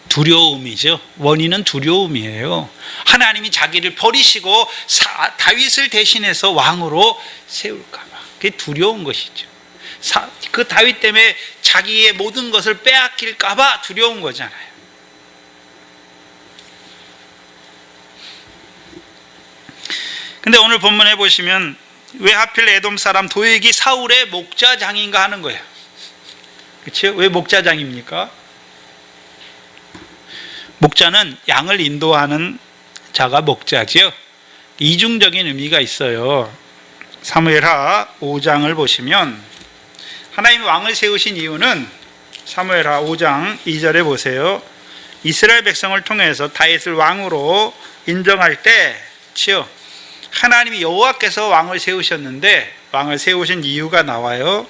두려움이죠. 원인은 두려움이에요. 하나님이 자기를 버리시고 다윗을 대신해서 왕으로 세울까 봐. 그게 두려운 것이죠. 그 다윗 때문에 자기의 모든 것을 빼앗길까 봐 두려운 거잖아요. 근데 오늘 본문에 보시면 왜 하필 에돔 사람 도액이 사울의 목자장인가 하는 거예요. 그렇죠? 왜 목자장입니까? 목자는 양을 인도하는 자가 목자지요. 이중적인 의미가 있어요. 사무엘하 5장을 보시면 하나님이 왕을 세우신 이유는 사무엘하 5장 2절에 보세요. 이스라엘 백성을 통해서 다윗을 왕으로 인정할 때 하나님이 여호와께서 왕을 세우셨는데 왕을 세우신 이유가 나와요.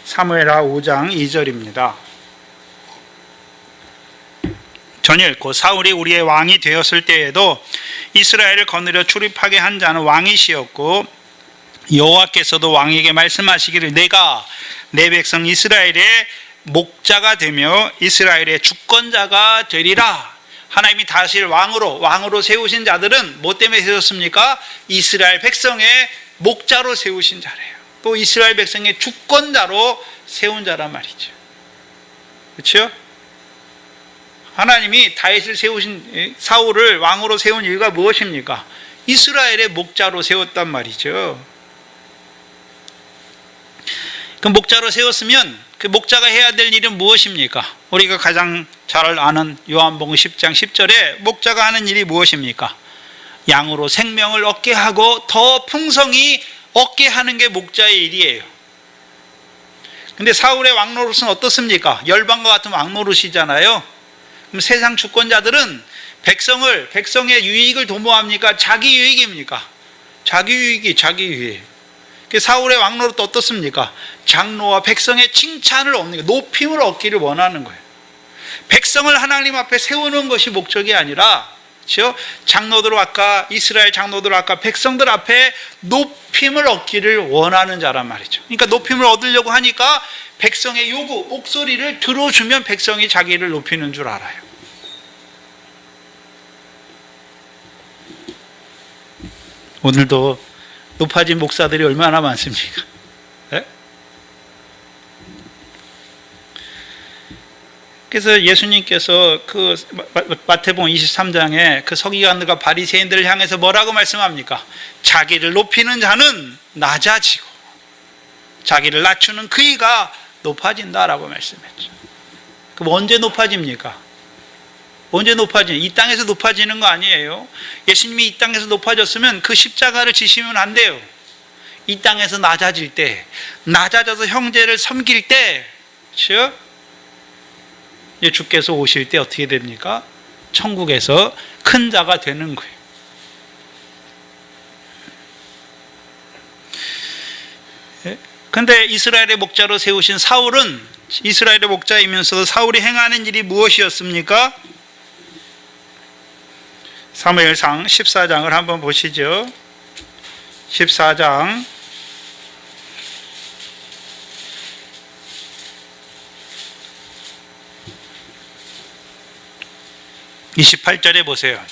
사무엘하 5장 2절입니다. 전일 곧 사울이 우리의 왕이 되었을 때에도 이스라엘을 거느려 출입하게 한 자는 왕이시었고 여호와께서도 왕에게 말씀하시기를 내가 내 백성 이스라엘의 목자가 되며 이스라엘의 주권자가 되리라. 하나님이 다윗을 왕으로 세우신 자들은 뭐 때문에 세웠습니까? 이스라엘 백성의 목자로 세우신 자래요. 또 이스라엘 백성의 주권자로 세운 자란 말이죠. 그렇죠? 하나님이 다윗을 세우신 사울을 왕으로 세운 이유가 무엇입니까? 이스라엘의 목자로 세웠단 말이죠. 그 목자로 세웠으면 그 목자가 해야 될 일은 무엇입니까? 우리가 가장 잘 아는 요한복음 10장 10절에 목자가 하는 일이 무엇입니까? 양으로 생명을 얻게 하고 더 풍성히 얻게 하는 게 목자의 일이에요. 근데 사울의 왕노릇은 어떻습니까? 열방과 같은 왕노릇이잖아요. 그럼 세상 주권자들은 백성의 유익을 도모합니까? 자기 유익입니까? 자기 유익. 사울의 왕노릇도 어떻습니까? 장로와 백성의 칭찬을 얻는 거, 높임을 얻기를 원하는 거예요. 백성을 하나님 앞에 세우는 것이 목적이 아니라, 그렇죠? 이스라엘 장로들 아까 백성들 앞에 높임을 얻기를 원하는 자란 말이죠. 그러니까 높임을 얻으려고 하니까 백성의 요구, 목소리를 들어주면 백성이 자기를 높이는 줄 알아요. 오늘도 높아진 목사들이 얼마나 많습니까? 네? 그래서 예수님께서 그 마태복음 23장에 그 서기관들과 바리새인들을 향해서 뭐라고 말씀합니까? 자기를 높이는 자는 낮아지고 자기를 낮추는 그이가 높아진다라고 말씀했죠. 그럼 언제 높아집니까? 이 땅에서 높아지는 거 아니에요. 예수님이 이 땅에서 높아졌으면 그 십자가를 지시면 안 돼요. 이 땅에서 낮아질 때, 낮아져서 형제를 섬길 때, 그렇죠? 주께서 오실 때 어떻게 됩니까? 천국에서 큰 자가 되는 거예요. 그런데 이스라엘의 목자로 세우신 사울은 이스라엘의 목자이면서도 사울이 행하는 일이 무엇이었습니까? 사무엘상 14장을 한번 보시죠. 14장 28절에 보세요.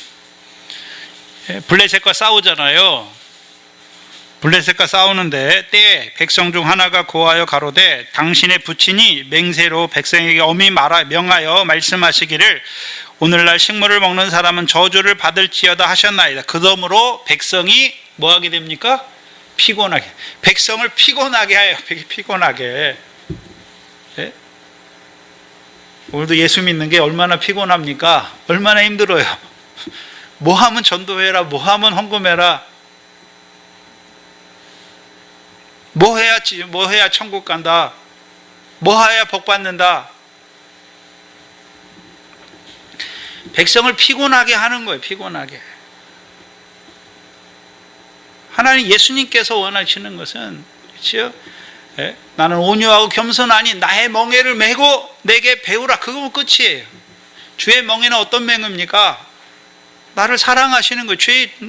블레셋과 싸우잖아요. 블레셋과 싸우는데 때에 백성 중 하나가 고하여 가로되 당신의 부친이 맹세로 백성에게 엄히 명하여 말씀하시기를 오늘날 식물을 먹는 사람은 저주를 받을지어다 하셨나이다. 그러므로 백성이 뭐하게 됩니까? 피곤하게. 백성을 피곤하게 해요. 피곤하게. 네? 오늘도 예수 믿는 게 얼마나 피곤합니까? 얼마나 힘들어요. 뭐 하면 전도해라, 뭐 하면 헌금해라, 뭐 해야 천국 간다, 뭐 해야 복 받는다. 백성을 피곤하게 하는 거예요. 피곤하게. 하나님 예수님께서 원하시는 것은, 그렇죠? 예? 나는 온유하고 겸손하니 나의 멍에를 메고 내게 배우라. 그거면 끝이에요. 주의 멍에는 어떤 맹입니까? 나를 사랑하시는 거예요.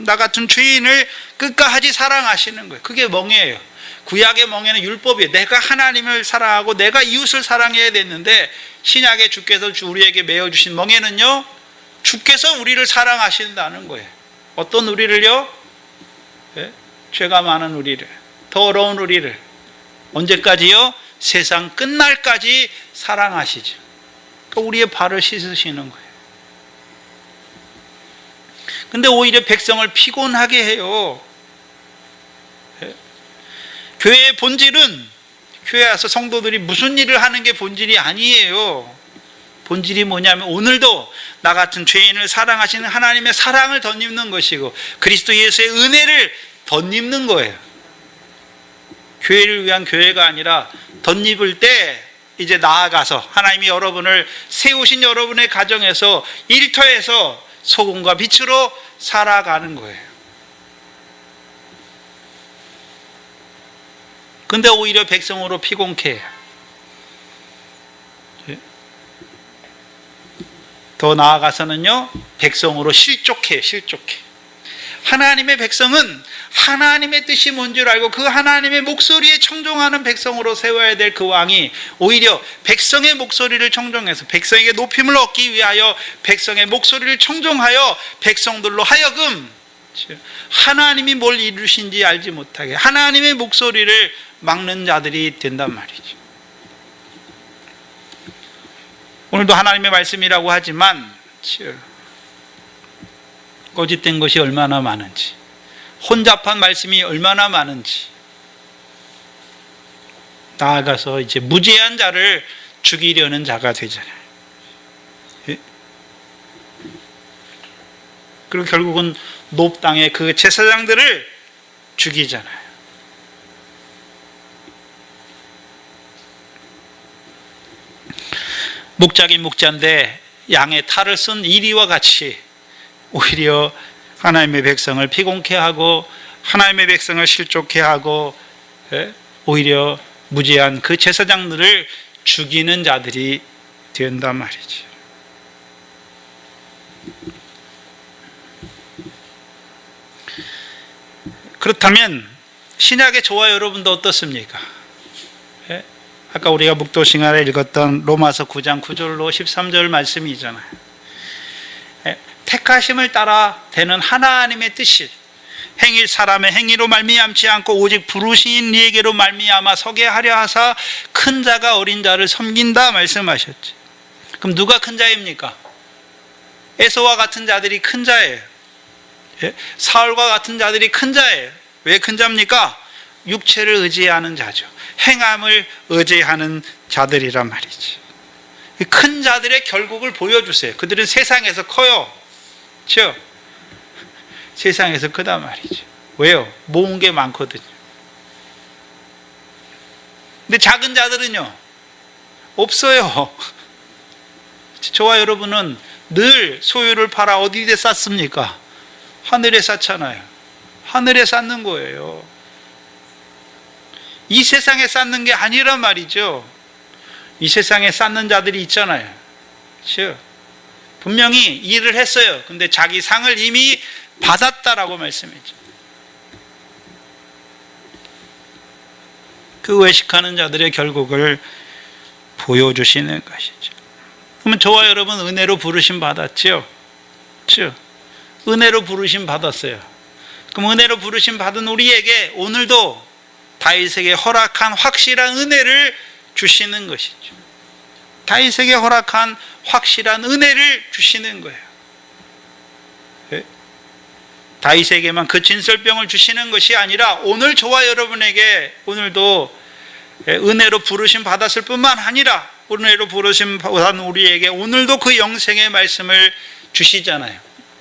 나 같은 죄인을 끝까지 사랑하시는 거예요. 그게 멍에예요. 구약의 멍에는 율법이에요. 내가 하나님을 사랑하고 내가 이웃을 사랑해야 됐는데, 신약의 주께서 우리에게 메어주신 멍에는요, 주께서 우리를 사랑하신다는 거예요. 어떤 우리를요? 네? 죄가 많은 우리를, 더러운 우리를 언제까지요? 세상 끝날까지 사랑하시죠. 그러니까 우리의 발을 씻으시는 거예요. 근데 오히려 백성을 피곤하게 해요. 네? 교회의 본질은 교회 와서 성도들이 무슨 일을 하는 게 본질이 아니에요. 본질이 뭐냐면 오늘도 나 같은 죄인을 사랑하시는 하나님의 사랑을 덧입는 것이고 그리스도 예수의 은혜를 덧입는 거예요. 교회를 위한 교회가 아니라 덧입을 때 이제 나아가서 하나님이 여러분을 세우신 여러분의 가정에서 일터에서 소금과 빛으로 살아가는 거예요. 근데 오히려 백성으로 피곤케 해요. 더 나아가서는요, 백성으로 실족해요. 하나님의 백성은 하나님의 뜻이 뭔 줄 알고 그 하나님의 목소리에 청종하는 백성으로 세워야 될 그 왕이 오히려 백성의 목소리를 청종해서 백성에게 높임을 얻기 위하여 백성의 목소리를 청종하여 백성들로 하여금 하나님이 뭘 이루신지 알지 못하게 하나님의 목소리를 막는 자들이 된단 말이죠. 오늘도 하나님의 말씀이라고 하지만 거짓된 것이 얼마나 많은지, 혼잡한 말씀이 얼마나 많은지, 나아가서 이제 무죄한 자를 죽이려는 자가 되잖아요. 그리고 결국은 높 땅의 그 제사장들을 죽이잖아요. 목자긴 목자인데 양의 탈을 쓴 이리와 같이 오히려 하나님의 백성을 피곤케 하고 하나님의 백성을 실족케 하고 오히려 무죄한 그 제사장들을 죽이는 자들이 된단 말이죠. 그렇다면 신약의 저와 여러분도 어떻습니까? 아까 우리가 묵도시간에 읽었던 로마서 9장 9절로 13절 말씀이잖아요. 택하심을 따라 되는 하나님의 뜻이 행일 사람의 행위로 말미암지 않고 오직 부르신 이에게로 말미암아 서게 하려 하사 큰 자가 어린 자를 섬긴다 말씀하셨지. 그럼 누가 큰 자입니까? 에서와 같은 자들이 큰 자예요. 사울과 같은 자들이 큰 자예요. 왜 큰 자입니까? 육체를 의지하는 자죠. 행함을 의지하는 자들이란 말이지. 큰 자들의 결국을 보여주세요. 그들은 세상에서 커요. 그렇죠? 세상에서 크다 말이죠. 왜요? 모은 게 많거든요. 근데 작은 자들은요, 없어요. 저와 여러분은 늘 소유를 팔아 어디에 쌌습니까? 하늘에 쌌잖아요. 하늘에 쌌는 거예요. 이 세상에 쌓는 게 아니란 말이죠. 이 세상에 쌓는 자들이 있잖아요. 그렇죠? 분명히 일을 했어요. 근데 자기 상을 이미 받았다라고 말씀했죠. 그 외식하는 자들의 결국을 보여주시는 것이죠. 그러면 저와 여러분 은혜로 부르심 받았죠? 그렇죠? 은혜로 부르심 받았어요. 그럼 은혜로 부르심 받은 우리에게 오늘도 다윗에게 허락한 확실한 은혜를 주시는 것이죠. 다윗에게 허락한 확실한 은혜를 주시는 거예요. 다윗에게만 그 진설병을 주시는 것이 아니라 오늘 저와 여러분에게 오늘도 은혜로 부르심 받았을 뿐만 아니라 은혜로 부르심 받은 우리에게 오늘도 그 영생의 말씀을 주시잖아요.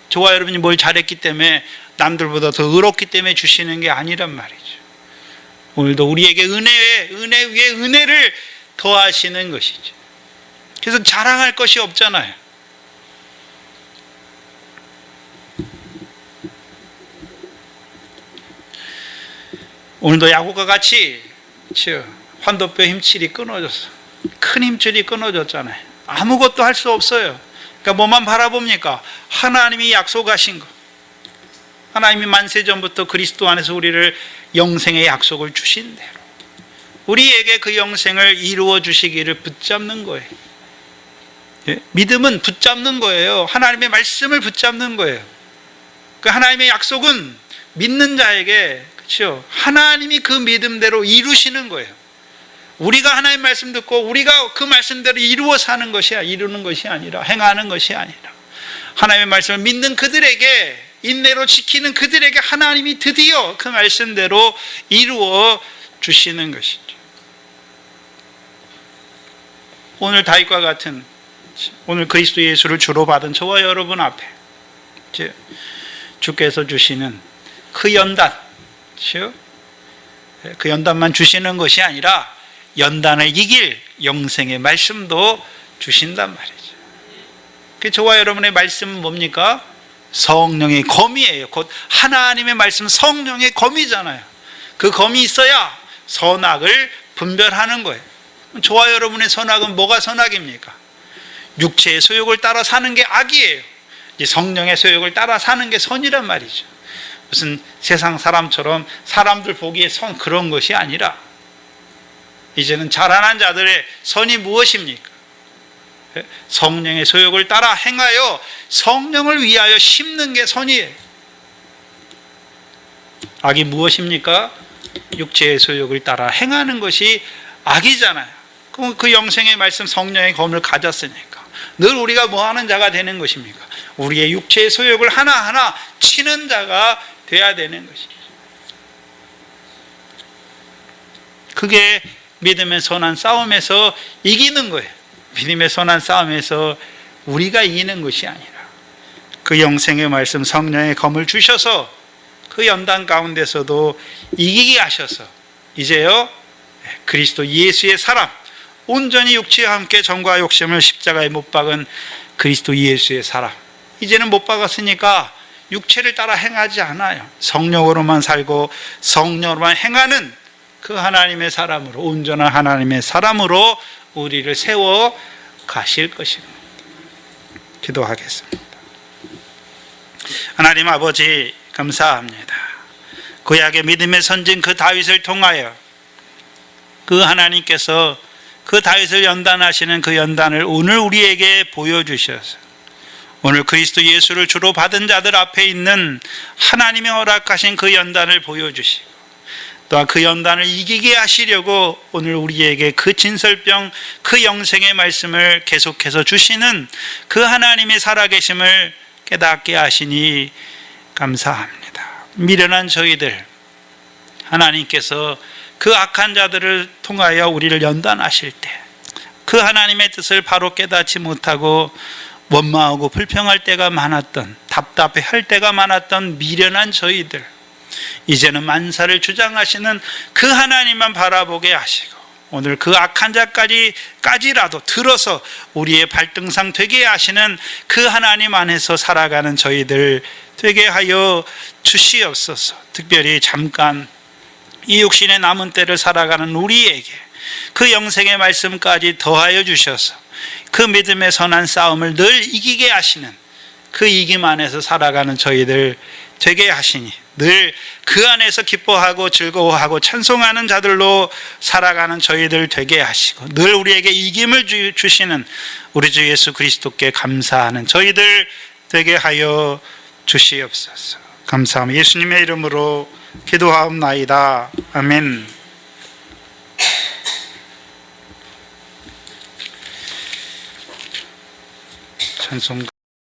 저와 여러분이 뭘 잘했기 때문에 남들보다 더 의롭기 때문에 주시는 게 아니란 말이죠. 오늘도 우리에게 은혜 위에 은혜를 더하시는 것이죠. 그래서 자랑할 것이 없잖아요. 오늘도 야구가 같이 환도뼈 힘줄이 끊어졌어. 큰 힘줄이 끊어졌잖아요. 아무것도 할 수 없어요. 그러니까 뭐만 바라봅니까? 하나님이 약속하신 것. 하나님이 만세전부터 그리스도 안에서 우리를 영생의 약속을 주신 대로 우리에게 그 영생을 이루어 주시기를 붙잡는 거예요. 믿음은 붙잡는 거예요. 하나님의 말씀을 붙잡는 거예요. 그 하나님의 약속은 믿는 자에게 그렇죠? 하나님이 그 믿음대로 이루시는 거예요. 우리가 하나님 말씀 듣고 우리가 그 말씀대로 이루어 사는 것이 이루는 것이 아니라 행하는 것이 아니라 하나님의 말씀을 믿는 그들에게 인내로 지키는 그들에게 하나님이 드디어 그 말씀대로 이루어 주시는 것이죠. 오늘 다윗과 같은, 오늘 그리스도 예수를 주로 받은 저와 여러분 앞에 주께서 주시는 그 연단, 그 연단만 주시는 것이 아니라 연단을 이길 영생의 말씀도 주신단 말이죠. 그 저와 여러분의 말씀은 뭡니까? 성령의 검이에요. 곧 하나님의 말씀, 성령의 검이잖아요. 그 검이 있어야 선악을 분별하는 거예요. 저와 여러분의 선악은 뭐가 선악입니까? 육체의 소욕을 따라 사는 게 악이에요. 이제 성령의 소욕을 따라 사는 게 선이란 말이죠. 무슨 세상 사람처럼 사람들 보기에 선, 그런 것이 아니라 이제는 자라난 자들의 선이 무엇입니까? 성령의 소욕을 따라 행하여 성령을 위하여 심는 게 선이에요. 악이 무엇입니까? 육체의 소욕을 따라 행하는 것이 악이잖아요. 그럼 그 영생의 말씀, 성령의 검을 가졌으니까 늘 우리가 뭐하는 자가 되는 것입니까? 우리의 육체의 소욕을 하나하나 치는 자가 돼야 되는 것이죠. 그게 믿음의 선한 싸움에서 이기는 거예요. 믿음의 선한 싸움에서 우리가 이기는 것이 아니라 그 영생의 말씀, 성령의 검을 주셔서 그 연단 가운데서도 이기게 하셔서 이제요 그리스도 예수의 사람, 온전히 육체와 함께 정과 욕심을 십자가에 못 박은 그리스도 예수의 사람, 이제는 못 박았으니까 육체를 따라 행하지 않아요. 성령으로만 살고 성령으로만 행하는 그 하나님의 사람으로, 온전한 하나님의 사람으로 우리를 세워 가실 것입니다. 기도하겠습니다. 하나님 아버지, 감사합니다. 구약의 믿음의 선진 그 다윗을 통하여 그 하나님께서 그 다윗을 연단하시는 그 연단을 오늘 우리에게 보여주셔서 오늘 그리스도 예수를 주로 받은 자들 앞에 있는 하나님의 허락하신 그 연단을 보여주시고 또한 그 연단을 이기게 하시려고 오늘 우리에게 그 진설병, 그 영생의 말씀을 계속해서 주시는 그 하나님의 살아계심을 깨닫게 하시니 감사합니다. 미련한 저희들, 하나님께서 그 악한 자들을 통하여 우리를 연단하실 때 그 하나님의 뜻을 바로 깨닫지 못하고 원망하고 불평할 때가 많았던, 답답해할 때가 많았던 미련한 저희들, 이제는 만사를 주장하시는 그 하나님만 바라보게 하시고 오늘 그 악한 자까지라도 들어서 우리의 발등상 되게 하시는 그 하나님 안에서 살아가는 저희들 되게 하여 주시옵소서. 특별히 잠깐 이 육신의 남은 때를 살아가는 우리에게 그 영생의 말씀까지 더하여 주셔서 그 믿음의 선한 싸움을 늘 이기게 하시는 그 이김 안에서 살아가는 저희들 되게 하시니 늘 그 안에서 기뻐하고 즐거워하고 찬송하는 자들로 살아가는 저희들 되게 하시고 늘 우리에게 이김을 주시는 우리 주 예수 그리스도께 감사하는 저희들 되게 하여 주시옵소서. 감사합니다. 예수님의 이름으로 기도하옵나이다. 아멘. 찬송